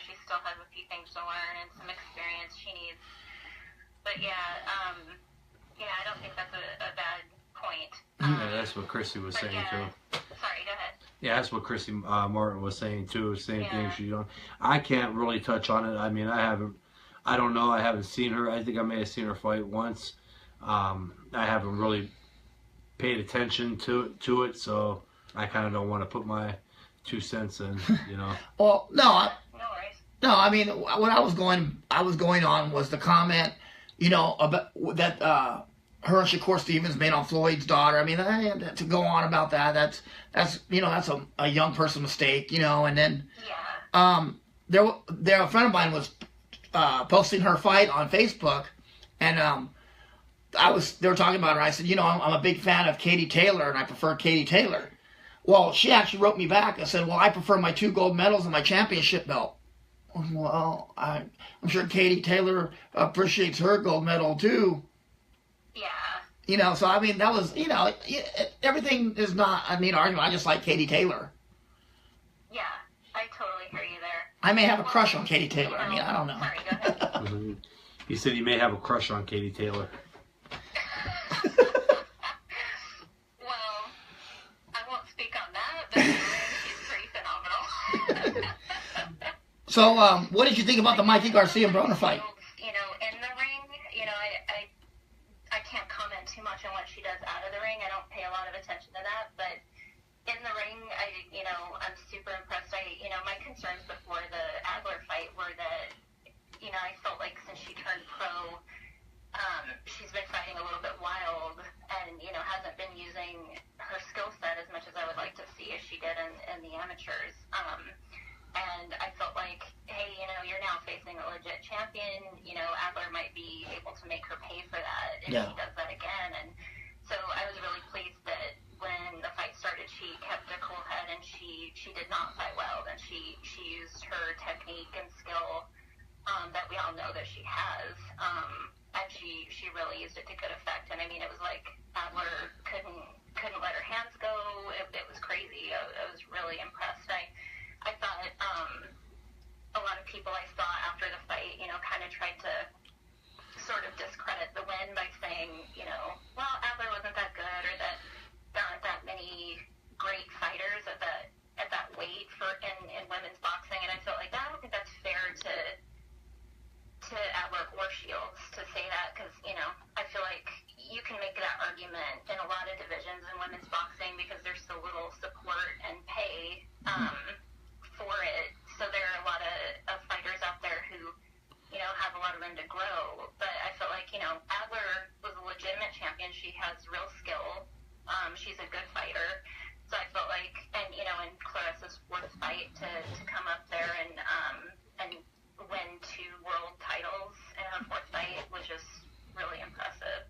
she still has a few things to learn and some experience she needs. But I don't think that's a bad point. Yeah, that's what Christy was saying too. Sorry, go ahead. Yeah, that's what Christy Martin was saying too. Same thing. She don't. I can't really touch on it. I mean, I don't know. I haven't seen her. I think I may have seen her fight once. I haven't really paid attention to it, so I kind of don't want to put my 2 cents in. Well, no. No worries. No, I mean, what I was going on was the comment, about that her and Shakur Stevens made on Floyd's daughter. I mean, to go on about that's that's a young person mistake, and then there a friend of mine was posting her fight on Facebook, and they were talking about her. I said, I'm a big fan of Katie Taylor, and I prefer Katie Taylor. Well, she actually wrote me back and said, well, I prefer my 2 gold medals and my championship belt. Well, I'm sure Katie Taylor appreciates her gold medal too. Yeah. So I mean, that was, everything is not an argument. I just like Katie Taylor. Yeah, I totally hear you there. I may have a crush on Katie Taylor. I mean, I don't know. Sorry, go ahead. He said he may have a crush on Katie Taylor. Well, I won't speak on that, but she's pretty phenomenal. So, what did you think about the Mikey Garcia Broner fight? In the ring, I can't comment too much on what she does out of the ring. I don't pay a lot of attention to that, but in the ring, I'm super impressed. My concerns before the Adler fight were that, I felt like since she turned pro, she's been fighting a little bit wild and, hasn't been using her skill set as much as I would like to see as she did in the amateurs. And I felt like, hey, you're now facing a legit champion. Adler might be able to make her pay for that if she does that again. And so I was really pleased that, she kept a cool head, and she did not fight well, and she used her technique and skill that we all know that she has, and she really used it to good effect. And I mean, it was like Adler couldn't let her hands go. It was crazy. I was really impressed. I thought a lot of people I saw after the fight, kind of tried to sort of discredit the win by saying, well, Adler wasn't that good, or that there aren't that many great fighters at that weight in women's boxing. And I felt like I don't think that's fair to Adler or Shields to say that, because I feel like you can make that argument in a lot of divisions in women's boxing because there's so little support and pay for it. So there are a lot of fighters out there who have a lot of room to grow. But I felt like Adler was a legitimate champion. She has real skill. She's a good fighter. So I felt like, and in Clarissa's fourth fight to come up there and win 2 world titles in her fourth fight was just really impressive.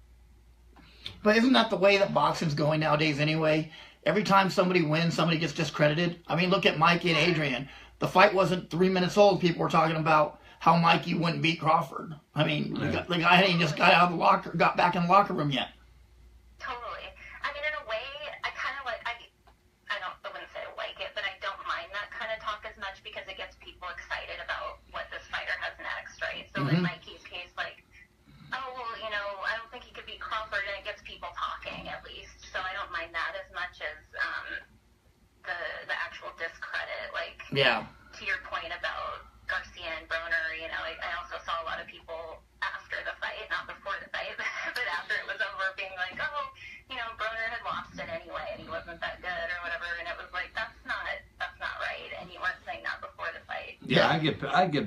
But isn't that the way that boxing's going nowadays anyway? Every time somebody wins, somebody gets discredited. I mean, look at Mikey and Adrian. The fight wasn't 3 minutes old. People were talking about how Mikey wouldn't beat Crawford. I mean, the guy hadn't just got out of the locker, got back in the locker room yet. Totally. I mean, in a way, I kind of like, I wouldn't say I like it, but I don't mind that kind of talk as much because it gets people excited about what this fighter has next, right? So in Mikey's case, like, oh, well, I don't think he could beat Crawford, and it gets people talking at least. So I don't mind that as much as the actual discredit. Like, to your point about Garcia and Broner, I also saw a lot of people after the fight, not before the fight, but after it was over, being like, oh, Broner had lost it anyway, and he wasn't that good or whatever, and it was like, that's not right, and you weren't saying that before the fight. Yeah, I get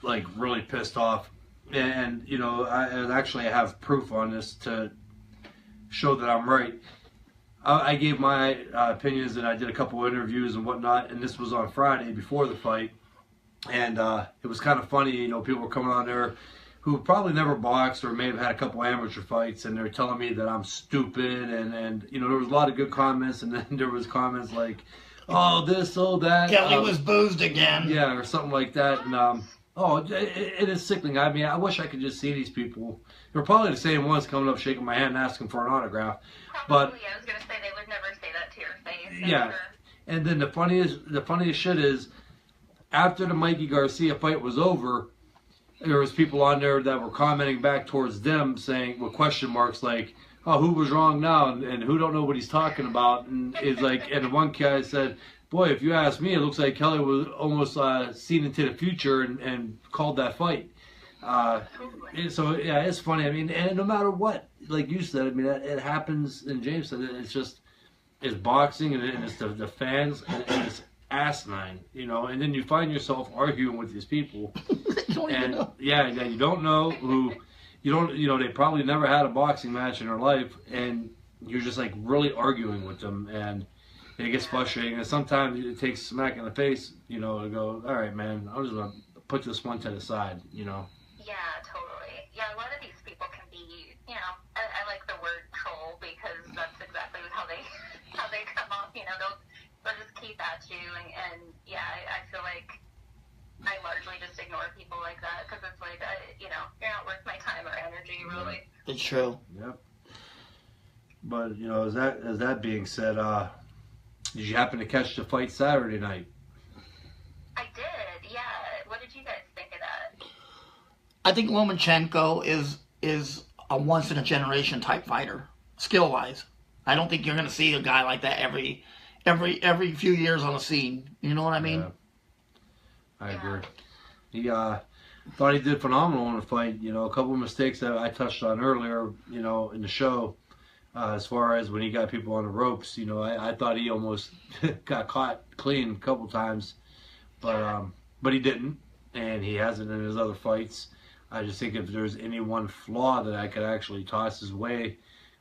like really pissed off, and I have proof on this to show that I'm right. I gave my opinions, and I did a couple of interviews and whatnot, and this was on Friday before the fight. And it was kind of funny, people were coming on there who probably never boxed or may have had a couple amateur fights, and they're telling me that I'm stupid, and there was a lot of good comments, and then there was comments like, oh, this, oh, that. Kelly was boozed again. Yeah, or something like that. And, it is sickening. I mean, I wish I could just see these people. They're probably the same ones coming up, shaking my hand, and asking for an autograph. Probably, I was going to say they would never say that to your face. Yeah. And then the funniest shit is, after the Mikey Garcia fight was over, there was people on there that were commenting back towards them saying, with question marks like, oh, who was wrong now, and who don't know what he's talking about, and it's like, and one guy said, boy, if you ask me, it looks like Kelly was almost seen into the future and called that fight. So yeah, it's funny. I mean, and no matter what, like you said, I mean, it happens, and James said it's boxing, and it's the fans, and it's asinine, and then you find yourself arguing with these people, and you don't know who, they probably never had a boxing match in their life, and you're just like really arguing with them, and it gets frustrating, and sometimes it takes a smack in the face, to go, all right, man, I'm just gonna put this one to the side, Yeah, totally. Yeah, a lot of these people can be, I like the word troll because that's exactly how they come off, they'll just keep at you, and yeah, I feel like I largely just ignore people like that because it's like, you're not worth my time or energy, really. It's true. Yep. But as that being said, did you happen to catch the fight Saturday night? I did. Yeah. What did you guys think of that? I think Lomachenko is a once in a generation type fighter, skill wise. I don't think you're going to see a guy like that every few years on the scene. You know what I mean? Yeah. I agree. He thought he did phenomenal in the fight. A couple of mistakes that I touched on earlier, in the show, as far as when he got people on the ropes. I thought he almost got caught clean a couple times, but he didn't, and he hasn't in his other fights. I just think if there's any one flaw that I could actually toss his way,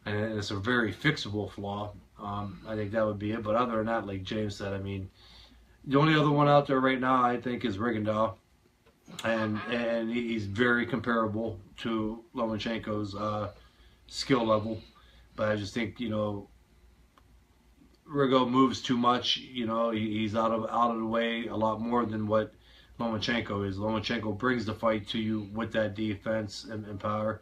and it's a very fixable flaw, I think that would be it. But other than that, like James said, I mean, the only other one out there right now, I think, is Rigondeaux. And he's very comparable to Lomachenko's skill level. But I just think, Rigo moves too much. You know, he's out of the way a lot more than what Lomachenko is. Lomachenko brings the fight to you with that defense and power.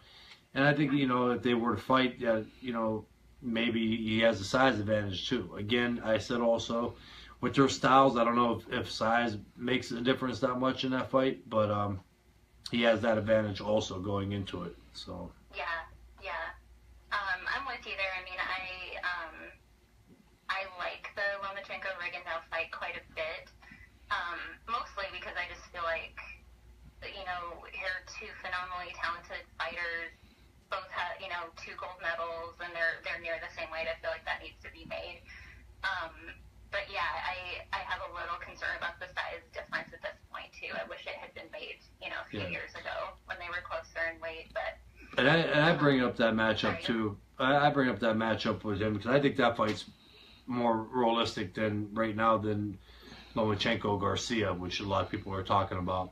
And I think, you know, if they were to fight, you know, maybe he has a size advantage too. Again, I said also, with their styles, I don't know if size makes a difference that much in that fight, but he has that advantage also going into it. So. Yeah. I'm with you there. I mean, I like the Lomachenko-Rigondeaux fight quite a bit, mostly because I just feel like, you know, here are two phenomenally talented fighters, both have, you know, 2 gold medals, and they're near the same weight. I feel like that needs to be made. But yeah, I have a little concern about the size difference at this point too. I wish it had been made, you know, a few years ago when they were closer in weight. But I bring up that matchup too. I bring up that matchup with him because I think that fight's more realistic than right now than Lomachenko Garcia, which a lot of people are talking about.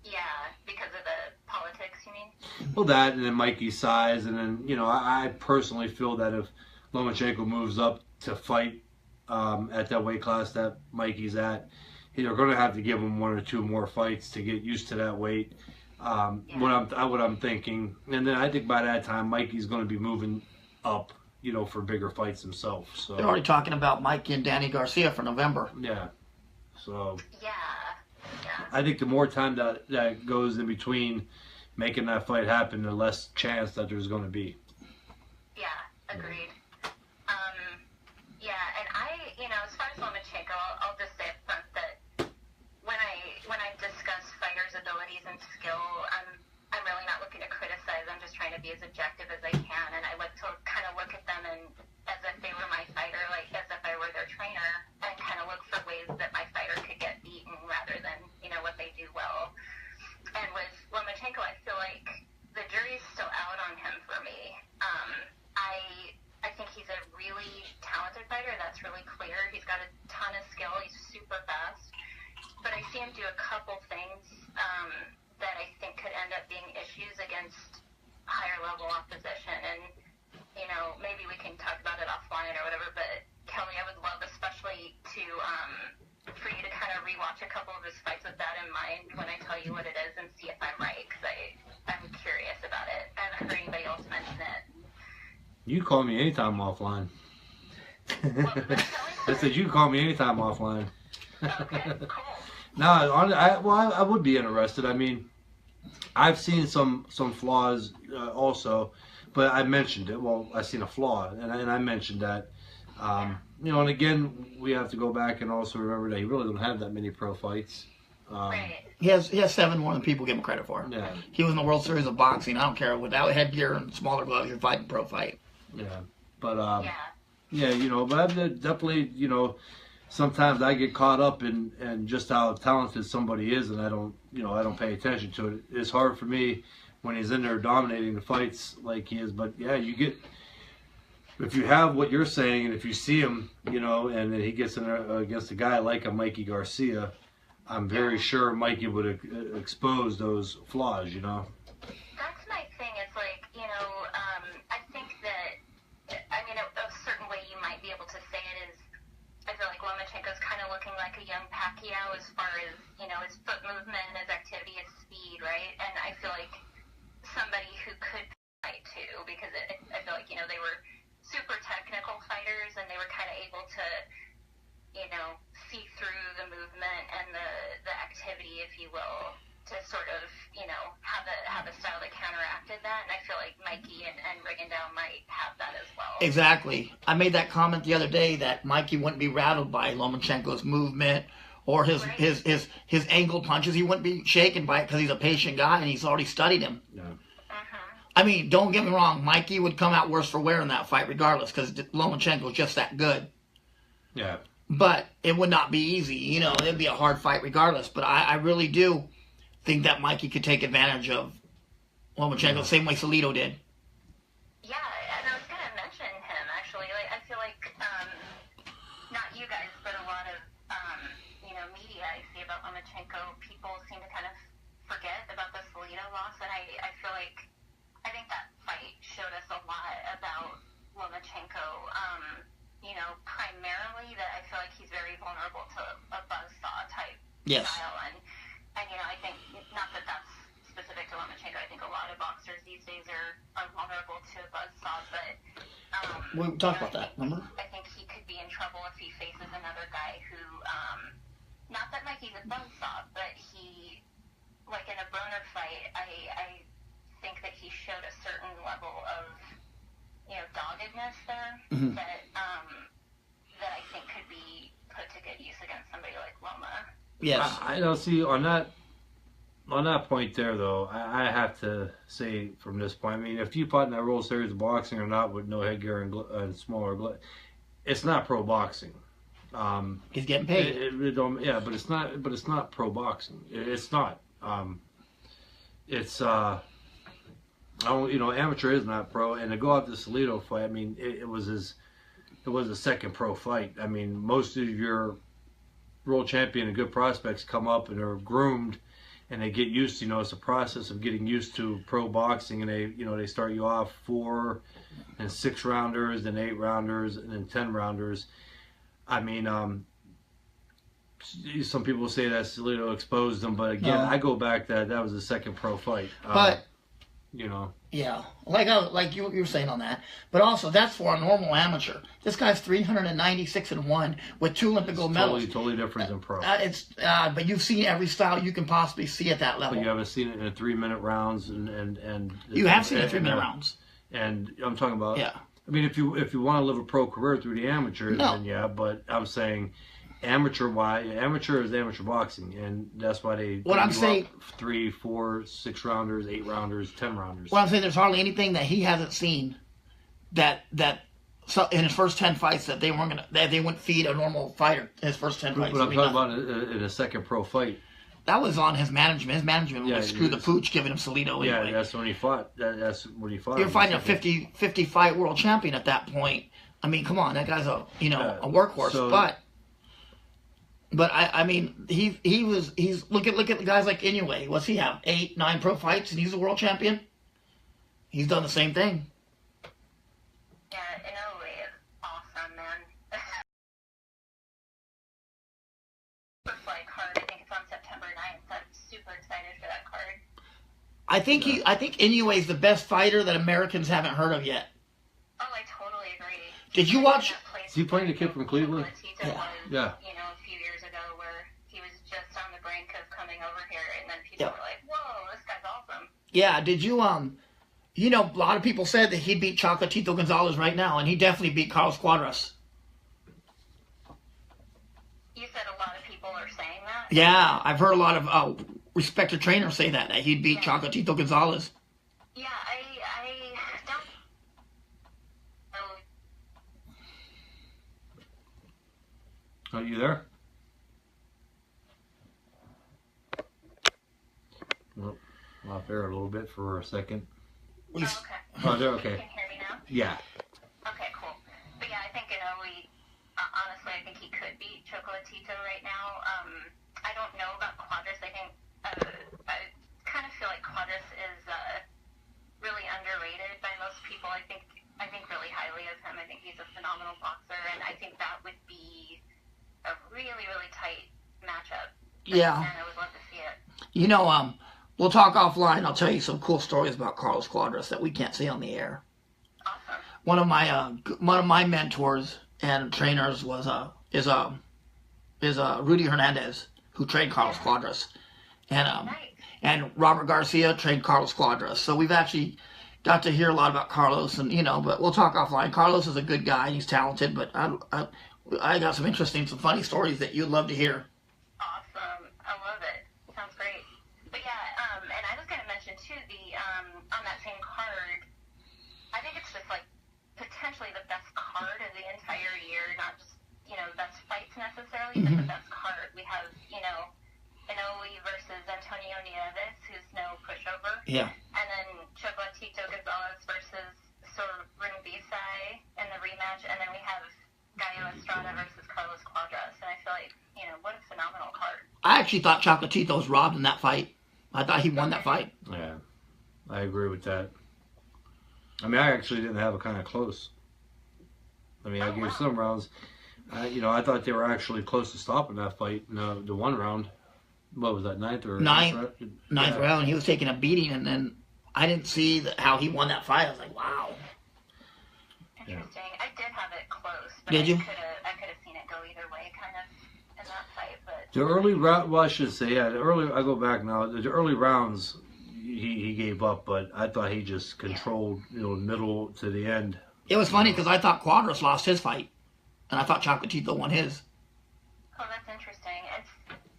Yeah, because of the politics, you mean? Well, that and then Mikey's size, and then, you know, I personally feel that if Lomachenko moves up to fight at that weight class that Mikey's at, they're going to have to give him 1 or 2 more fights to get used to that weight. What I'm thinking, and then I think by that time Mikey's going to be moving up, you know, for bigger fights himself. So They're already talking about Mikey and Danny Garcia for November. yeah. So Yeah. I think the more time that goes in between making that fight happen, the less chance that there's going to be. Yeah, agreed. Yeah, and you know, as far as Lomachenko, I'll just say up front that when I discuss fighters' abilities and skill, I'm really not looking to criticize. I'm just trying to be as objective as I can, and I like to kind of look at them and as if they were my fighter, like as if I were their trainer, and kind of look for ways that my fighter could get beaten rather than, you know, what they do well. And with Lomachenko, I feel like the jury's still out on him for me. I think he's a really talented fighter. That's really clear. He's got a ton of skill. He's super fast. But I see him do a couple things that I think could end up being issues against higher level opposition. And, you know, maybe we can talk about it offline or whatever, but Kelly, I would love especially for you to kind of rewatch a couple of his fights with that in mind when I tell you what it is and see if I'm right, because I'm curious about it. I haven't heard anybody else mention it. You call me anytime offline. I said you can call me anytime offline. Okay, cool. No, I would be interested. I mean, I've seen some flaws also, but I mentioned it. Well, I seen a flaw, and I mentioned that. You know, and again, we have to go back and also remember that he really don't have that many pro fights. Right. He has 7 more than people give him credit for. Yeah. He was in the World Series of Boxing. I don't care. Without headgear and smaller gloves, you're fighting pro fight. Yeah, but yeah, you know, but I've definitely, you know, sometimes I get caught up in just how talented somebody is, and I don't pay attention to it. It's hard for me when he's in there dominating the fights like he is. But yeah, if you have what you're saying, and if you see him, you know, and then he gets in there against a guy like a Mikey Garcia, I'm very sure Mikey would expose those flaws, you know. That's my thing. It's like, you know, I think that, I mean, a certain way you might be able to say it is, I feel like Lomachenko's kind of looking like a young Pacquiao as far as, you know, his foot movement and his activity, his speed, right? And I feel like somebody who could fight too, because I feel like, you know, they were super technical fighters and they were kind of able to, you know, see through the movement and the activity, if you will, to sort of, you know, have a style that counteracted that. And I feel like Mikey and Rigondeaux might have that as well. Exactly. I made that comment the other day that Mikey wouldn't be rattled by Lomachenko's movement or his angle punches. He wouldn't be shaken by it because he's a patient guy and he's already studied him. Yeah. I mean, don't get me wrong. Mikey would come out worse for wear in that fight regardless because Lomachenko's just that good. Yeah. But it would not be easy. You know, it'd be a hard fight regardless. But I really do think that Mikey could take advantage of Lomachenko the same way Salido did. Yeah, and I was going to mention him, actually. Like, I feel like, not you guys, but a lot of, you know, media I see about Lomachenko, people seem to kind of forget about the Salido loss. And I feel like, I think that fight showed us a lot about Lomachenko. primarily that I feel like he's very vulnerable to a buzzsaw type Yes. style. And I think, not that that's specific to Lomachenko, I think a lot of boxers these days are vulnerable to a buzzsaw, but We talked about that, remember? I think he could be in trouble if he faces another guy who, not that Mikey's a buzzsaw, but he, like in a Broner fight, I think that he showed a certain level of, doggedness there that I think could be put to good use against somebody like Loma. Yes. I don't see on that point there though. I have to say from this point. I mean, if you fought in that World Series of boxing or not with no headgear and smaller gloves, it's not pro boxing. He's getting paid. But it's not. But it's not pro boxing. It's not. It's amateur is not pro. And to go out to the Salido fight, I mean, it was a second pro fight. I mean, most of your world champion and good prospects come up and are groomed, and they get used to, it's a process of getting used to pro boxing, and they start you off 4 and 6 rounders, then 8 rounders, and then 10 rounders. I mean, some people say that Salido exposed them, but again, I go back that was a second pro fight. But yeah, like you were saying on that, but also that's for a normal amateur. This guy's 396-1 with 2 Olympic gold medals. Totally different than pro. But you've seen every style you can possibly see at that level. But you haven't seen it in 3-minute rounds, and you have seen it in 3-minute rounds. And I'm talking about. Yeah. I mean, if you want to live a pro career through the amateurs, then yeah. But I'm saying, amateur is amateur boxing, and that's why they. What I'm saying, 3, 4, 6 rounders, 8 rounders, 10 rounders. What I'm saying, there's hardly anything that he hasn't seen that in his first 10 fights that they wouldn't feed a normal fighter in his first 10 fights. But I'm talking about in a second pro fight. That was on his management. His management would screw the pooch giving him Salido anyway. Yeah, that's when he fought. That's when he fought. You're fighting a 50 fight world champion at that point. I mean, come on, that guy's a workhorse. So, but I mean, he's look at the guys like Inoue. What's he have? 8, 9 pro fights, and he's a world champion. He's done the same thing. Yeah, Inoue is awesome, man. First fight card, I think it's on September 9th. I'm super excited for that card. I think Inoue is the best fighter that Americans haven't heard of yet. Oh, I totally agree. Did you watch? Is he playing the kid from Cleveland? Yeah. A few years ago, where he was just on the brink of coming over here, and then people were like, "Whoa, this guy's awesome." Yeah. Did you a lot of people said that he'd beat Chocolatito Gonzalez right now, and he definitely beat Carlos Cuadras. You said a lot of people are saying that? Yeah, I've heard a lot of respected trainers say that he'd beat Chocolatito Gonzalez. Yeah, I don't. Are you there? Well, off air a little bit for a second. Okay. Oh, they're okay. You can hear me now? Yeah. Okay, cool. But yeah, I think Inoue, honestly, I think he could beat Chocolatito right now. I don't know about Cuadras. I think, I kind of feel like Cuadras is really underrated by most people. I think really highly of him. I think he's a phenomenal boxer, and I think that would be a really, really tight matchup. Yeah. And I would love to see it. We'll talk offline. I'll tell you some cool stories about Carlos Cuadras that we can't say on the air. Awesome. One of my mentors and trainers is Rudy Hernandez, who trained Carlos Cuadras, and Robert Garcia trained Carlos Cuadras. So we've actually got to hear a lot about Carlos, and but we'll talk offline. Carlos is a good guy. He's talented, but I got some interesting, some funny stories that you'd love to hear. Awesome. I love it. Sounds great. But yeah, and I was going to mention too, on that same card, I think it's just like potentially the best card of the entire year, not just, best fights necessarily, but the best card. We have, Inoue versus Antonio Nieves, who's no pushover. Yeah. And then Chocolatito Gonzalez versus Sorin Bisai in the rematch, and then we have Gallo Estrada versus Carlos Cuadras, and I feel like, what a phenomenal card. I actually thought Chocolatito was robbed in that fight. I thought he won that fight. Yeah, I agree with that. I mean, I actually didn't have it kind of close. I mean, I gave some rounds. You know, I thought they were actually close to stopping that fight in the one round. What was that, ninth round? He was taking a beating, and then I didn't see how he won that fight. I was like, wow. Interesting. I did have it close, but Did you? I could have seen it go either way, kind of, in that fight. But The early round, well, I should say, yeah, the early. I go back now. The early rounds, he gave up, but I thought he just controlled, you know, middle to the end. It was funny because I thought Quadras lost his fight, and I thought Chocolatito won his. Oh, that's interesting.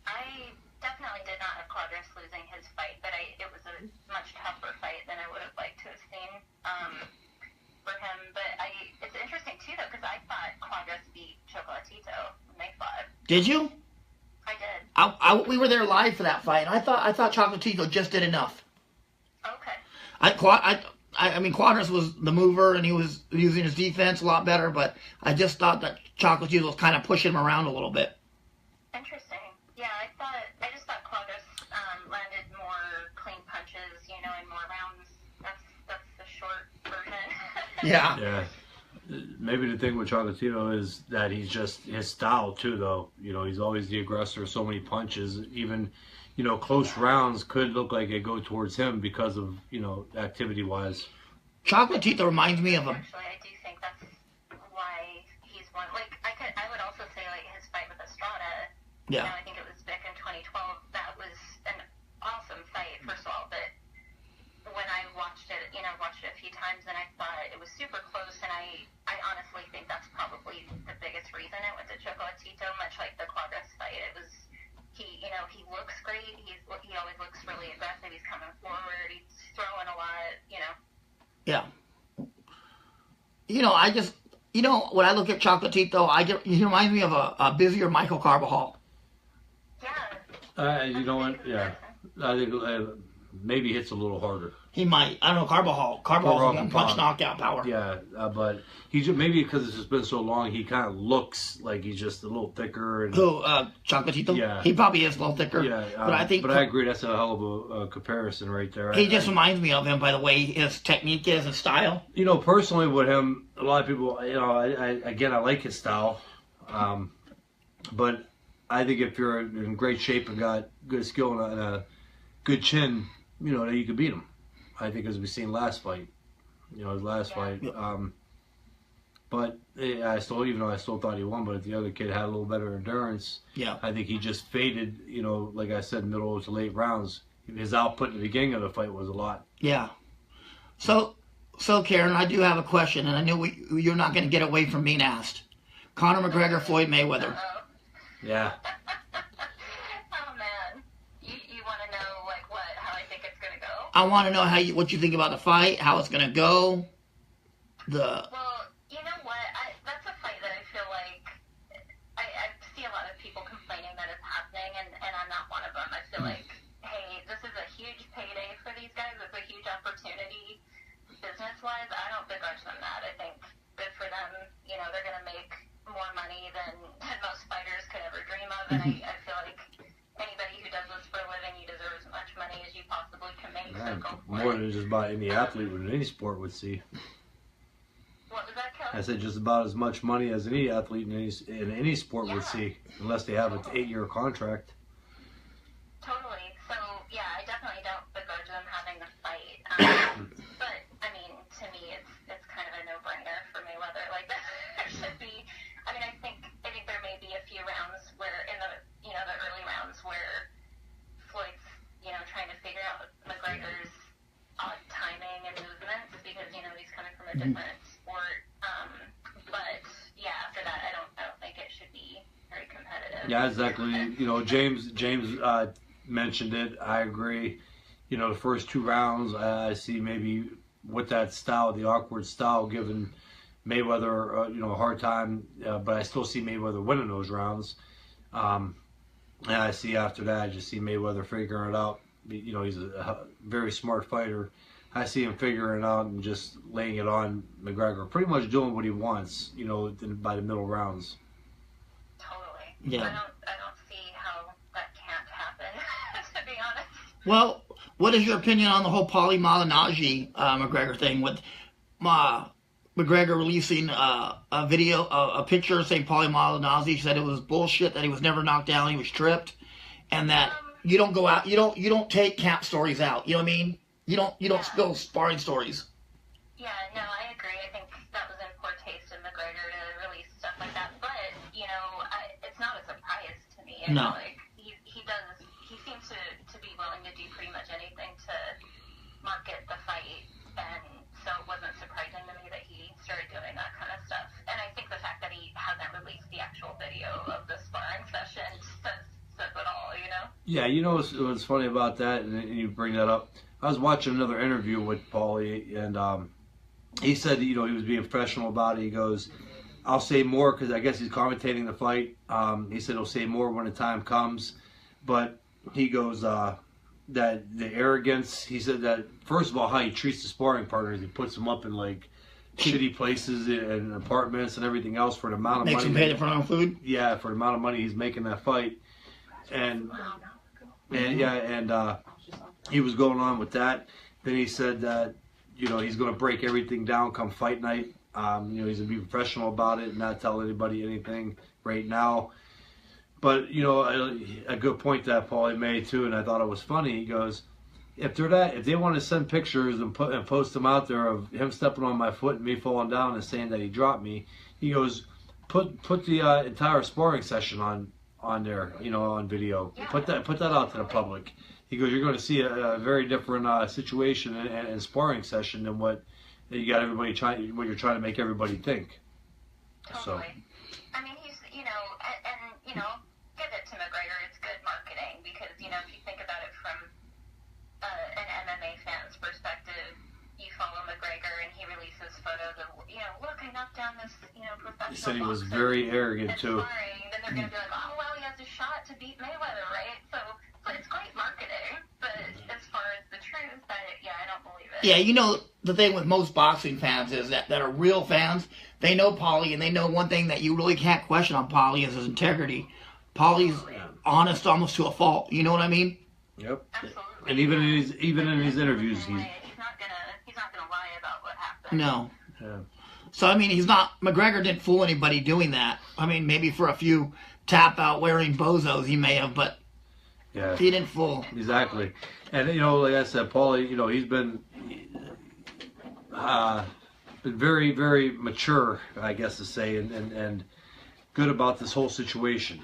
I definitely did not have Quadras losing his fight, but it was a much tougher fight than I would have liked to have seen for him. But it's interesting too, though, because I thought Quadras beat Chocolatito when they fought. Did you? I did. We were there live for that fight, and I thought Chocolatito just did enough. Okay. I mean, Quadras was the mover, and he was using his defense a lot better, but I just thought that Chocolatito was kind of pushing him around a little bit. Interesting. Yeah, I just thought Quadras landed more clean punches, you know, in more rounds. That's the short version. Yeah. Yeah. Maybe the thing with Chocolatito is that he's just his style too, though. You know, he's always the aggressor. So many punches, even, you know, close rounds could look like they go towards him because of, you know, activity-wise. Chocolatito reminds me of a. Actually, I do think that's why he's won. Like, I would also say, like, his fight with Estrada. Yeah. You know, I think it was back in 2012. That was an awesome fight, first of all. But when I watched it a few times, and I thought it was super close. And I honestly think that's probably the biggest reason it went to Chocolatito, much like the Quadras fight. It was. He looks great. He always looks really aggressive. He's coming forward. He's throwing a lot. You know. Yeah. You know, when I look at Chocolatito, he reminds me of a busier Michael Carbajal. Yeah. You know what? Yeah, I think maybe hits a little harder. He might. I don't know, Carvajal's got punch knockout power. Yeah, but he just, maybe because it's just been so long, he kind of looks like he's just a little thicker. And, Who, Chocolatito? Yeah. He probably is a little thicker. Yeah, but I think. But I agree, that's a hell of a comparison right there. He just reminds me of him by the way his technique is and style. You know, personally with him, a lot of people, you know, I like his style, but I think if you're in great shape and got good skill and a good chin, you know, you could beat him. I think as we've seen last fight, you know, his last fight. But I still thought he won, but the other kid had a little better endurance. Yeah. I think he just faded, you know, like I said, middle to late rounds. His output in the beginning of the fight was a lot. Yeah. So Caryn, I do have a question, and I know you're not going to get away from being asked. Conor McGregor, Floyd Mayweather. Uh-oh. Yeah. Oh man, you want to know like how I think it's gonna go? I want to know what you think about the fight, how it's going to go. Well, you know what? That's a fight that I feel like I see a lot of people complaining that it's happening, and I'm not one of them. I feel like, hey, this is a huge payday for these guys. It's a huge opportunity business-wise. I don't begrudge them that. I think good for them. You know, they're going to make more money than most fighters could ever dream of, and I feel like anybody who does this for a living, you deserve as much money as you possibly can make, so go for More it. than just about any athlete in any sport would see. What was that, Kelly? I said just about as much money as any athlete in any sport would see, unless they have an 8-year contract. Totally. So, yeah, I definitely don't begrudge them having the fight. But, I mean, to me, it's kind of a no-brainer for Mayweather. Like, there should be... I mean, I think there may be a few rounds where, in the early rounds where Floyd's, trying to figure out McGregor's odd timing and movements because, he's coming from a different sport. But, yeah, after that, I don't think it should be very competitive. Yeah, exactly. James mentioned it. I agree. The first 2 rounds, I see maybe with that style, the awkward style, giving Mayweather, a hard time, but I still see Mayweather winning those rounds. And I see after that, I just see Mayweather figuring it out. He's a very smart fighter. I see him figuring it out and just laying it on McGregor, pretty much doing what he wants, by the middle rounds. Totally. Yeah. I don't see how that can't happen, to be honest. Well, what is your opinion on the whole Paulie Malignaggi McGregor thing with McGregor releasing a video, a picture saying Paulie Malignaggi said it was bullshit, that he was never knocked down, he was tripped, and that you don't go out, you don't take camp stories out. You know what I mean? You don't spill sparring stories. Yeah, no, I agree. I think that was in poor taste in McGregor to release stuff like that. But it's not a surprise to me. No. Like he seems to be willing to do pretty much anything to market the fight, and so it wasn't surprising to me that he started doing that kind of stuff. And I think the fact that he hasn't released the actual video of the sparring session says it all, you know? Yeah, you know what's funny about that, and you bring that up. I was watching another interview with Paulie, and he said that, he was being professional about it. He goes, I'll say more, because I guess he's commentating the fight. He said he'll say more when the time comes. But he goes, that the arrogance, he said that, first of all, how he treats the sparring partners, he puts them up in, like, shitty places and apartments and everything else for the amount of money. Makes them pay for their own food? Yeah, for the amount of money he's making that fight. And he was going on with that. Then he said that, he's going to break everything down come fight night. He's going to be professional about it and not tell anybody anything right now. But, a good point that Paulie made too, and I thought it was funny. He goes, if they want to send pictures and post them out there of him stepping on my foot and me falling down and saying that he dropped me, he goes, put the entire sparring session on there, on video. Put that out to the public. He goes, you're going to see a very different situation and sparring session than what you got everybody what you're trying to make everybody think. Totally. So. I mean, he's, and give it to McGregor. It's good marketing because, if you think about it from an MMA fan's perspective, you follow McGregor and he releases photos of, look, I knocked down this, professional He said he was boxer very arrogant and too. Sparring. Then they're going to be like, oh, well, he has a shot to beat Mayweather, right? So it's great marketing, but as far as the truth, I don't believe it. Yeah, the thing with most boxing fans is that are real fans, they know Paulie, and they know one thing that you really can't question on Paulie is his integrity. Paulie's honest almost to a fault. You know what I mean? Yep. Absolutely. And even in his interviews, he's not gonna lie about what happened. No. Yeah. So I mean, McGregor didn't fool anybody doing that. I mean, maybe for a few tap out wearing bozos he may have, but yeah, he didn't fool. Exactly. And like I said, Paulie, he's been very, very mature, I guess to say, and good about this whole situation.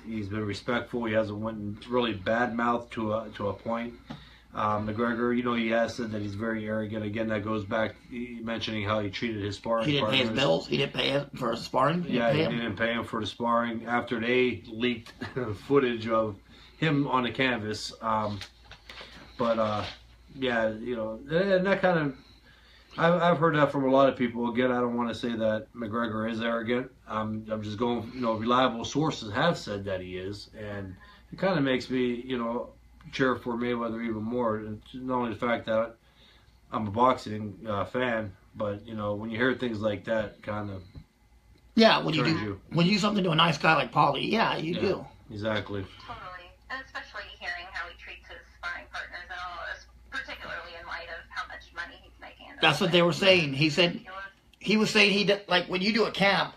He's been respectful. He hasn't went really bad mouth to a point. McGregor, he has said that he's very arrogant. Again, that goes back mentioning how he treated his sparring He didn't partners. pay his bills. He didn't pay for his sparring. He didn't pay him for the sparring after they leaked footage of him on the canvas. And that kind of, I've heard that from a lot of people. Again, I don't want to say that McGregor is arrogant. I'm just going, reliable sources have said that he is, and it kind of makes me, cheer for Mayweather even more. It's not only the fact that I'm a boxing fan, but when you hear things like that, kind of when you do something to a nice guy like Paulie, you do. Exactly. Totally, and especially hearing how he treats his sparring partners and all this, particularly in light of how much money he's making. That's what they were saying. He said he was saying like when you do a camp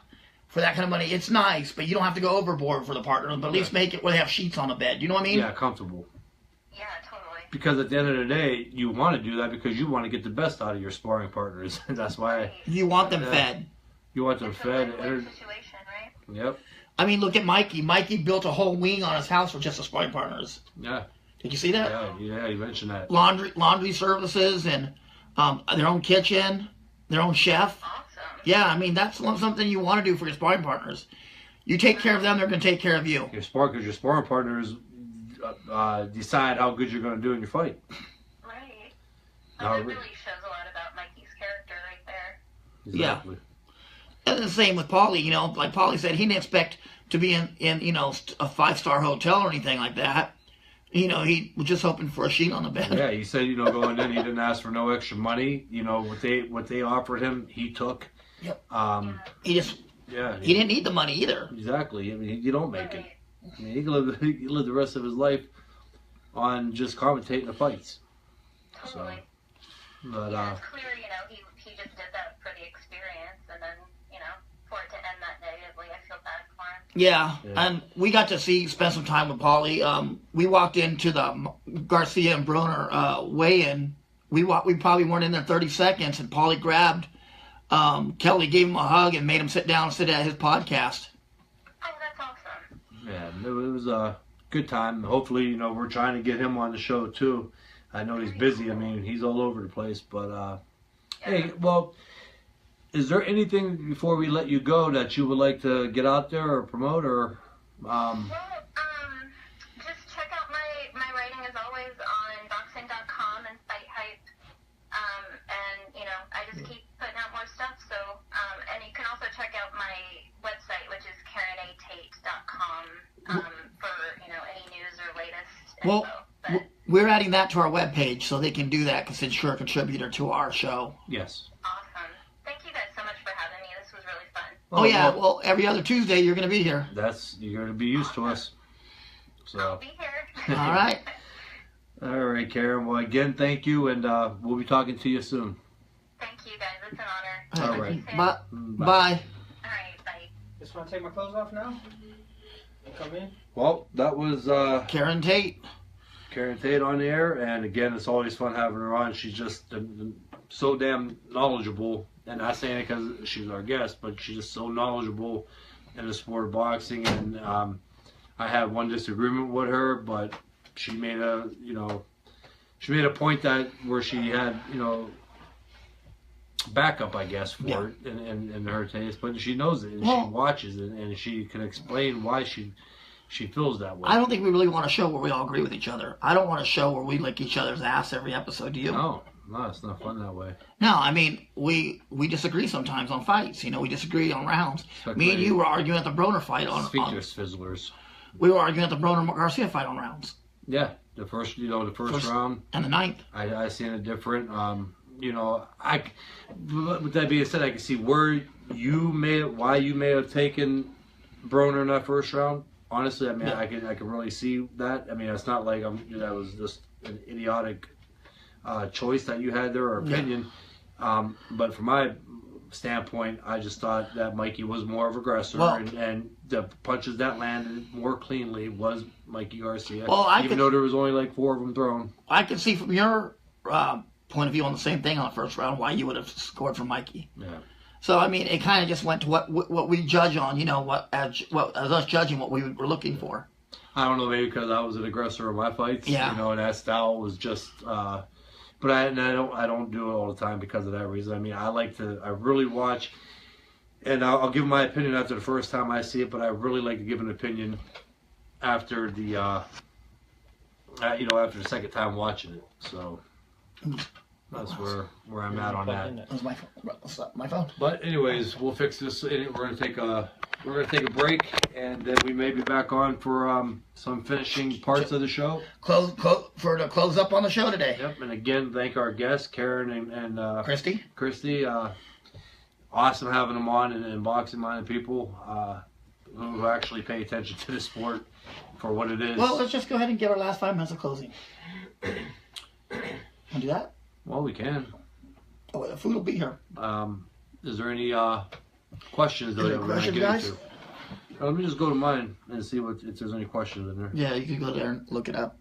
for that kind of money, it's nice, but you don't have to go overboard for the partner. But at least make it where they have sheets on the bed. You know what I mean? Yeah, comfortable. Yeah, totally. Because at the end of the day, you want to do that because you want to get the best out of your sparring partners. That's why You want them fed. you want them It's fed. a win-win situation, right? Yep. I mean, look at Mikey. Mikey built a whole wing on his house for just the sparring partners. Yeah. Did you see that? Yeah. You mentioned that. Laundry services and their own kitchen, their own chef. Awesome. Yeah, I mean, that's something you want to do for your sparring partners. You take care of them, they're going to take care of you. Your sparring partners decide how good you're going to do in your fight. Right. And it really shows a lot about Mikey's character right there. Exactly. And the same with Paulie, like Paulie said, he didn't expect to be in a 5-star hotel or anything like that. He was just hoping for a sheet on the bed. Yeah, he said, going in, he didn't ask for no extra money. What they offered him, he took. Yep. He didn't need the money either. Exactly. I mean, you don't make it. I mean, he can live the rest of his life on just commentating the fights. Totally. So, but yeah, it's clear, he just for the experience, and then, you know, for it to end that negatively, I feel bad for him. Yeah, and we got to spend some time with Paulie. We walked into the Garcia and Broner weigh-in. We probably weren't in there 30 seconds, and Paulie grabbed Kelly, gave him a hug, and made him sit down and sit at his podcast. Oh, that's awesome. Yeah, it was a good time. Hopefully, you know, we're trying to get him on the show too. I know he's busy. I mean, he's all over the place. But hey, well, is there anything before we let you go that you would like to get out there or promote or? Well, just check out my writing as always on boxing.com and Fight Hype. And, you know, I just keep putting out more stuff. So, and you can also check out my website, which is CarynATate.com, for, you know, any news or latest info. Well, we're adding that to our webpage so they can do that because it's sure a contributor to our show. Yes. Awesome. Thank you guys so much for having me. This was really fun. Oh yeah, well, every other Tuesday you're going to be here. You're going to be used to us. So. I'll be here. All right. All right, Caryn. Well, again, thank you, and we'll be talking to you soon. Thank you guys. It's an honor. All right. Bye. All right, bye. Just want to take my clothes off now? And come in? Well, that was Caryn Tate. Caryn Tate on the air, and again, it's always fun having her on. She's just so damn knowledgeable, and not saying it because she's our guest, but she's just so knowledgeable in the sport of boxing. And I had one disagreement with her, but she made a point that where she had, you know, backup, I guess, for it in her taste, but she knows it and she watches it and she can explain why she feels that way. I don't think we really want a show where we all agree with each other. I don't want a show where we lick each other's ass every episode. Do you? No, it's not fun that way. No, I mean, we disagree sometimes on fights. You know, we disagree on rounds. Like Me and you were arguing at the Broner fight on features fizzlers. We were arguing at the Broner Garcia fight on rounds. Yeah, the first round and the ninth. I seen it different. You know, with that being said, I can see why you may have taken Broner in that first round. Honestly, I mean, I can really see that. I mean, it's not like that was just an idiotic choice that you had there or opinion. Yeah. But from my standpoint, I just thought that Mikey was more of an aggressor, and the punches that landed more cleanly was Mikey Garcia. Even though there was only like 4 of them thrown. I could see from your point of view on the same thing on the first round why you would have scored for Mikey. Yeah. So I mean, it kind of just went to what we judge on, you know, as us judging what we were looking for. I don't know, maybe because I was an aggressor in my fights. Yeah. You know, and that style was just. But I don't do it all the time because of that reason. I mean, I really watch, and I'll give my opinion after the first time I see it. But I really like to give an opinion after the after the second time watching it. So. That's where I'm at on that. That's my phone. But anyways, we'll fix this. We're gonna take a break, and then we may be back on for some finishing parts of the show. Close up on the show today. Yep. And again, thank our guests, Caryn and Christy. Awesome having them on, and boxing-minded people who actually pay attention to the sport for what it is. Well, let's just go ahead and give our last 5 minutes of closing. Can do that? Well, we can. Oh, the food will be here. Is there any questions that we're going to get into? Let me just go to mine and see if there's any questions in there. Yeah, you can go there and look it up.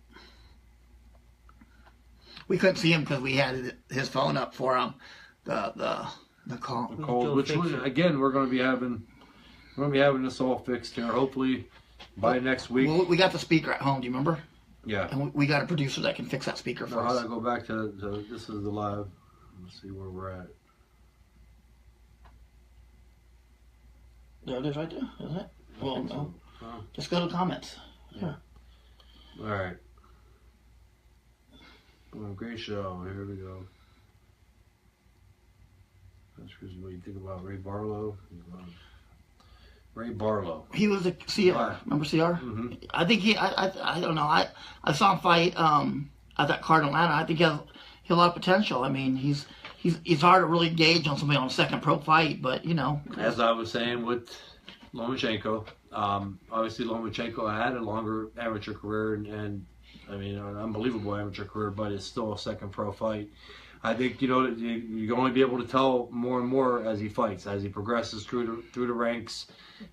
We couldn't see him because we had his phone up for the call. The calls, which again we're going to be having this all fixed here. Hopefully by next week. Well, we got the speaker at home. Do you remember? Yeah. And we got a producer that can fix that speaker for us. How do I go back to this is the live. Let's see where we're at. There it is right there, isn't it? Well, no. Just go to comments. Yeah. All right. Well, great show. Here we go. That's because what you think about Ray Barlow. Ray Barlow. He was a CR. Remember CR? Mm-hmm. I think I don't know. I saw him fight at that card in Atlanta. I think he has a lot of potential. I mean, he's hard to really gauge on somebody on a second pro fight, but you know. As I was saying with Lomachenko, obviously Lomachenko had a longer amateur career and I mean, an unbelievable amateur career, but it's still a second pro fight. I think, you can only be able to tell more and more as he fights, as he progresses through the ranks.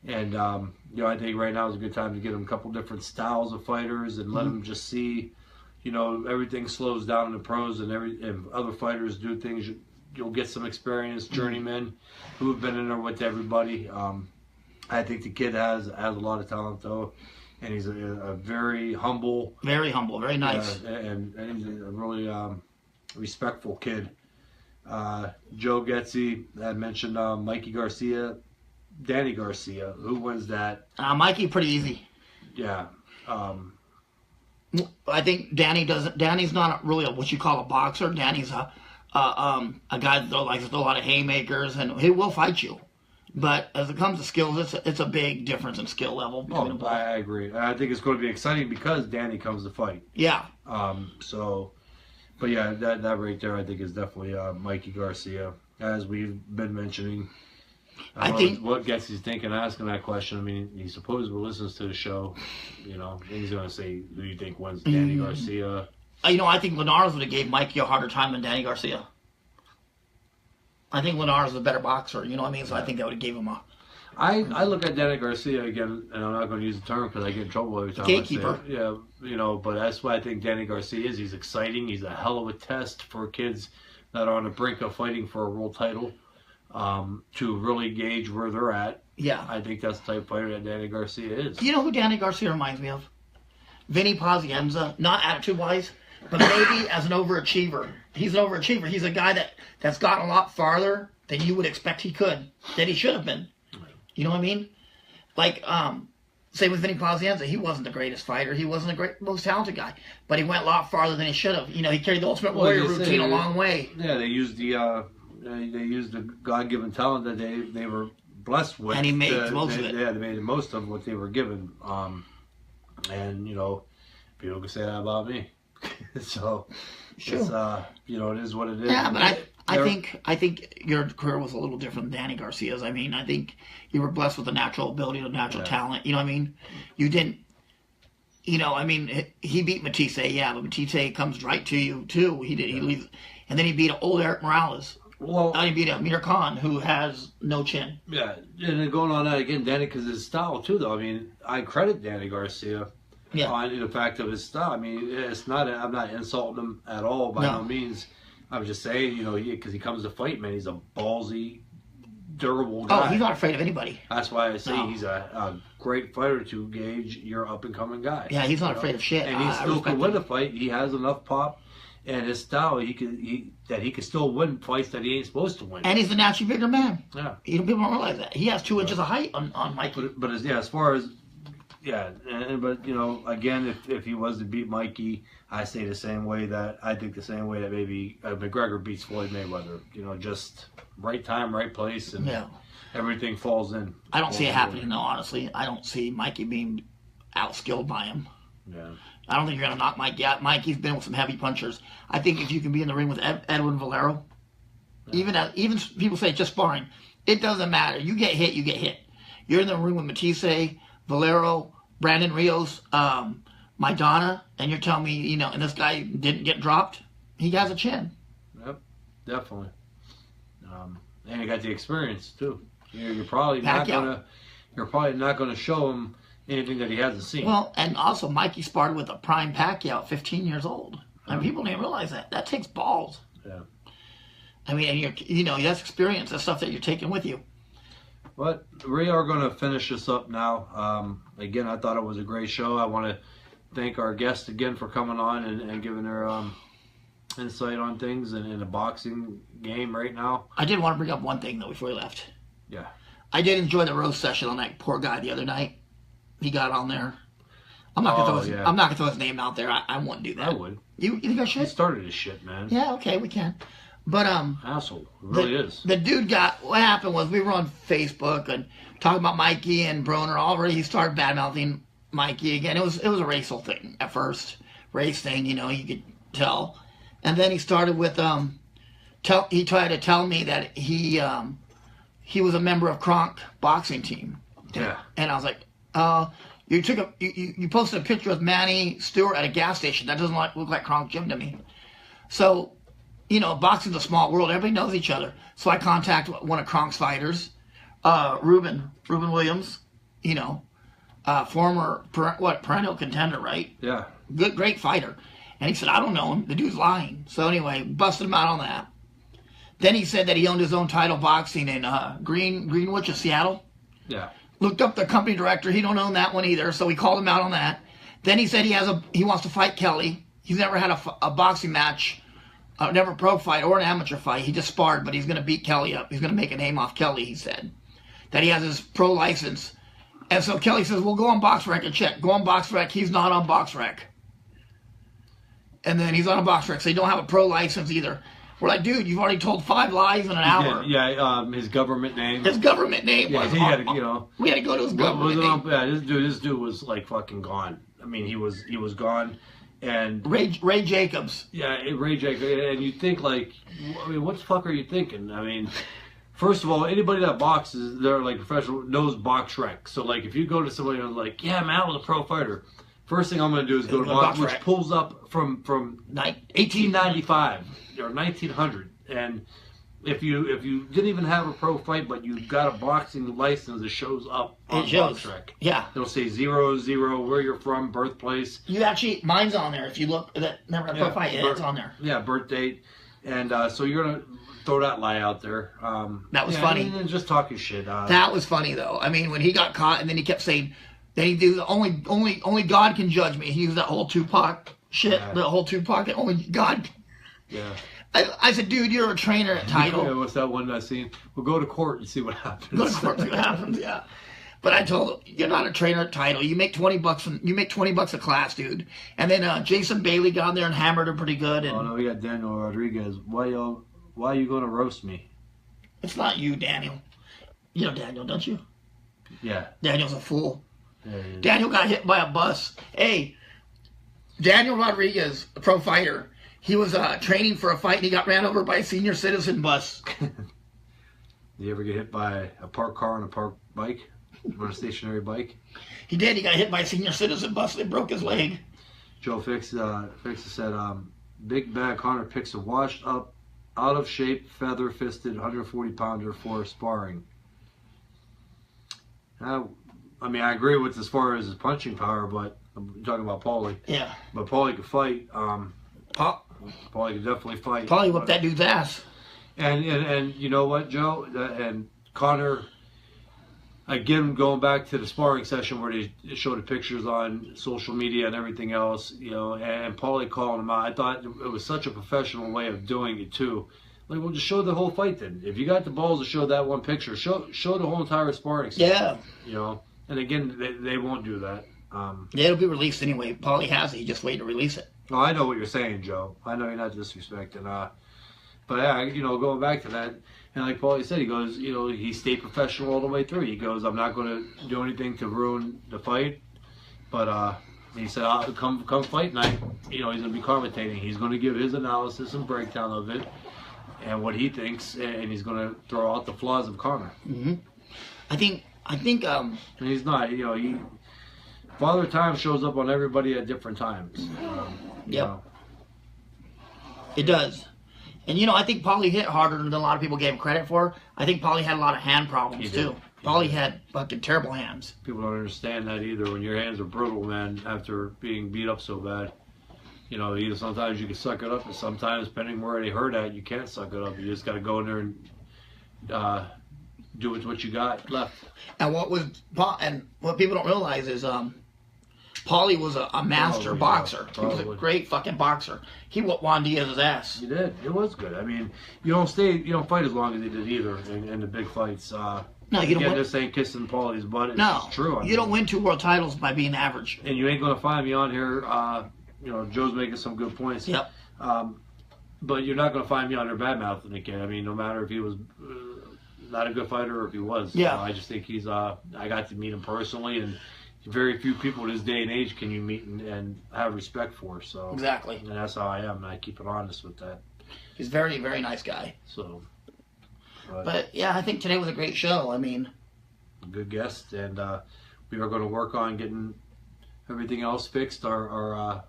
And, I think right now is a good time to get him a couple different styles of fighters and let him just see, everything slows down in the pros and other fighters do things. You'll get some experienced journeymen who have been in there with everybody. I think the kid has a lot of talent, though. And he's a very humble. Very humble, very nice. And he's a really respectful kid. Joe Getsy, I mentioned Mikey Garcia, Danny Garcia. Who wins that? Mikey, pretty easy. Yeah. I think Danny's not really what you call a boxer. Danny's a guy that likes to throw a lot of haymakers, and he will fight you. But as it comes to skills, it's a big difference in skill level between them both. I agree. I think it's going to be exciting because Danny comes to fight. Yeah. But yeah, that right there, I think is definitely Mikey Garcia, as we've been mentioning. I think what Getsy's thinking asking that question. I mean, he supposedly listens to the show. He's going to say, "Who do you think wins, Danny Garcia?" I think Linares would have gave Mikey a harder time than Danny Garcia. I think Linares is a better boxer. You know what I mean? So I think that would have gave him a. I look at Danny Garcia again, and I'm not going to use the term because I get in trouble every time gatekeeper. I say it. Yeah, but that's what I think Danny Garcia is. He's exciting. He's a hell of a test for kids that are on the brink of fighting for a world title to really gauge where they're at. Yeah. I think that's the type of fighter that Danny Garcia is. You know who Danny Garcia reminds me of? Vinny Pazienza, not attitude-wise, but maybe as an overachiever. He's an overachiever. He's a guy that's gotten a lot farther than you would expect he could, that he should have been. You know what I mean? Like, say with Vinny Pazienza, he wasn't the greatest fighter. He wasn't the most talented guy. But he went a lot farther than he should have. He carried the Ultimate Warrior routine a long way. Yeah, they used the God-given talent that they were blessed with. And he made the most of it. Yeah, they made the most of what they were given. And, people can say that about me. So, sure. It's, it is what it is. Yeah, but I think your career was a little different than Danny Garcia's. I mean, I think you were blessed with a natural ability, a natural talent. You know what I mean? You didn't. He beat Matisse, yeah, but Matisse comes right to you too. He did. He leaves, and then he beat old Eric Morales. Well, he beat Amir Khan, who has no chin. Yeah, and then going on that again, Danny, because his style too, though. I mean, I credit Danny Garcia. Yeah. On the fact of his style. I mean, it's not. I'm not insulting him at all by no means. I'm just saying, because he comes to fight, man. He's a ballsy, durable guy. Oh, he's not afraid of anybody. That's why I say he's a great fighter to gauge your up and coming guy. Yeah, he's not afraid of shit. And he still can win a fight. He has enough pop and his style. He can still win fights that he ain't supposed to win. And he's a naturally bigger man. Yeah, people don't realize that he has 2 inches of height on Mikey. But as far as but again, if he was to beat Mikey, I say the same way that maybe McGregor beats Floyd Mayweather. Just right time, right place, and everything falls in. I don't see it happening though. Honestly, I don't see Mikey being outskilled by him. Yeah. I don't think you're gonna knock Mikey out. Mikey's been with some heavy punchers. I think if you can be in the ring with Edwin Valero, even people say just sparring, it doesn't matter. You get hit, you get hit. You're in the ring with Matisse, Valero, Brandon Rios, Maidana, and you're telling me, and this guy didn't get dropped. He has a chin. Yep, definitely. And you got the experience too. You're probably not gonna show him anything that he hasn't seen. Well, and also Mikey sparred with a prime Pacquiao at 15 years old. I mean, people didn't realize that. That takes balls. Yeah. I mean, and that's experience. That's stuff that you're taking with you. But we are going to finish this up now. Again, I thought it was a great show. I want to thank our guests again for coming on and giving their insight on things in the boxing game right now. I did want to bring up one thing, though, before we left. Yeah. I did enjoy the roast session on that poor guy the other night. He got on there. I'm not gonna throw his name out there. I wouldn't do that. I would. You think I should? He started his shit, man. Yeah, okay, we can. But asshole, it really is. The dude what happened was we were on Facebook and talking about Mikey and Broner. Already he started bad mouthing Mikey again. It was a racial thing at first, race thing. You could tell, and then he started with he tried to tell me that he was a member of Kronk boxing team. Yeah. And I was like, You posted a picture of Manny Stewart at a gas station. That doesn't look like Kronk Jim to me. So, boxing's a small world. Everybody knows each other. So I contact one of Kronk's fighters, Ruben Williams. Former perennial contender, right? Yeah. Great fighter. And he said, I don't know him. The dude's lying. So anyway, busted him out on that. Then he said that he owned his own title boxing in Greenwich of Seattle. Yeah. Looked up the company director. He don't own that one either. So we called him out on that. Then he said he wants to fight Kelly. He's never had a boxing match, never a pro fight or an amateur fight. He just sparred, but he's going to beat Kelly up. He's going to make a name off Kelly, he said. That he has his pro license. And so Kelly says, well, go on BoxRec and check. Go on BoxRec. He's not on BoxRec. And then he's on a BoxRec, so you don't have a pro license either. We're like, dude, you've already told 5 lies in an hour. Yeah, his government name. His government name was... he had to, we had to go to his government name. Yeah, this dude was like fucking gone. I mean, he was gone. And Ray Jacobs. Yeah, Ray Jacobs. And you think like, I mean, what the fuck are you thinking? I mean... First of all, anybody that boxes, they're like professional, knows BoxRec. So like, if you go to somebody who's like, yeah, Matt was a pro fighter, first thing I'm going to do is go to BoxRec, which pulls up from 1895 or 1900. And if you didn't even have a pro fight, but you got a boxing license, it shows up on BoxRec. Yeah. It'll say 00, where you're from, birthplace. Mine's on there. If you look, that never had a pro fight, it's on there. Yeah, birth date. And so you're going to throw that lie out there. That was funny. And just talking shit. That was funny though. I mean, when he got caught, and then he kept saying, "Then he do only God can judge me." He used that whole Tupac shit. Yeah. The whole Tupac. Only God. Yeah. I said, dude, you're a trainer at Title. Yeah, what's that one I seen? We'll go to court and see what happens. Go to court and see what happens. Yeah. But I told him, you're not a trainer at Title. You make $20 a class, dude. And then Jason Bailey got on there and hammered him pretty good. And, oh no, we got Daniel Rodriguez. Why are you going to roast me? It's not you, Daniel. You know Daniel, don't you? Yeah. Daniel's a fool. Yeah, he is. Daniel got hit by a bus. Hey, Daniel Rodriguez, a pro fighter, he was training for a fight and he got ran over by a senior citizen bus. Did you ever get hit by a parked car and a parked bike? On a stationary bike? He did. He got hit by a senior citizen bus. They broke his leg. Joe Fix said, Big Bad Connor picks a washed up, out of shape, feather fisted 140-pounder for sparring. I mean, I agree with as far as his punching power, but I'm talking about Paulie. Yeah. But Paulie could fight. Paulie could definitely fight. Paulie whipped that dude's ass. And you know what, Joe? And Connor, again, going back to the sparring session where they showed the pictures on social media and everything else, and Paulie calling him out, I thought it was such a professional way of doing it too. Like, well, just show the whole fight then. If you got the balls to show that one picture, show the whole entire sparring session. Yeah. And again, they won't do that. Yeah, it'll be released anyway. Paulie has it. He just waited to release it. Well, I know what you're saying, Joe. I know you're not disrespecting. But yeah, going back to that, and like Paulie said, he goes, he stayed professional all the way through. He goes, I'm not going to do anything to ruin the fight. But he said, come fight night, he's going to be commentating. He's going to give his analysis and breakdown of it and what he thinks, and he's going to throw out the flaws of Connor. Mm-hmm. I think. And he's not. Father Time shows up on everybody at different times. Yep. It does. And I think Paulie hit harder than a lot of people gave him credit for. I think Paulie had a lot of hand problems too. Paulie had fucking terrible hands. People don't understand that either. When your hands are brittle, man, after being beat up so bad, either sometimes you can suck it up, and sometimes, depending where they hurt at, you can't suck it up. You just got to go in there and do with what you got left. And what people don't realize is Paulie was a master boxer. He was a great fucking boxer. He whooped Juan Diaz's ass. He did. It was good. I mean, you don't fight as long as he did either in the big fights. No, you don't. This ain't kissing Paulie's butt. It's true. You don't win 2 world titles by being average. And you ain't gonna find me on here. Joe's making some good points. Yep. But you're not gonna find me on there bad mouthing the kid. I mean, no matter if he was not a good fighter or if he was. Yeah. I just think he's. I got to meet him personally, and very few people this day and age can you meet and have respect for. So exactly. And that's how I am, and I keep it honest with that. He's a very, very nice guy. So. But yeah, I think today was a great show. I mean, a good guest, and we are going to work on getting everything else fixed. Our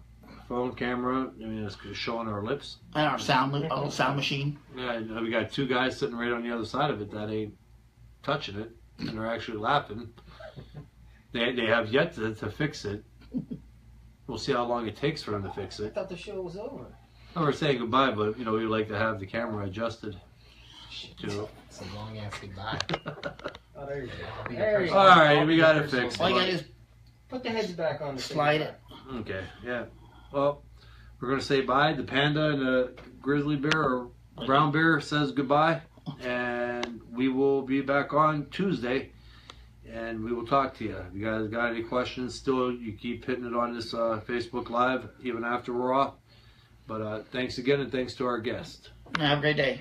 phone camera, I mean, it's showing our lips. And our sound machine. Yeah, we got 2 guys sitting right on the other side of it that ain't touching it, and they're actually laughing. They have yet to fix it. We'll see how long it takes for them to fix I it. thought the show was over. Oh, we're saying goodbye, but we would like to have the camera adjusted. To It's a long ass goodbye. Oh, there you I'll go. be There the you first go. All right, I'll we be got the it first fixed. All you one. gotta do is Put the heads back on. slide it. Okay, yeah. Well, we're gonna say bye. The panda and the grizzly bear or brown bear says goodbye, and we will be back on Tuesday, and we will talk to you. If you guys got any questions, still you keep hitting it on this Facebook Live even after we're off. But thanks again, and thanks to our guest. Have a great day.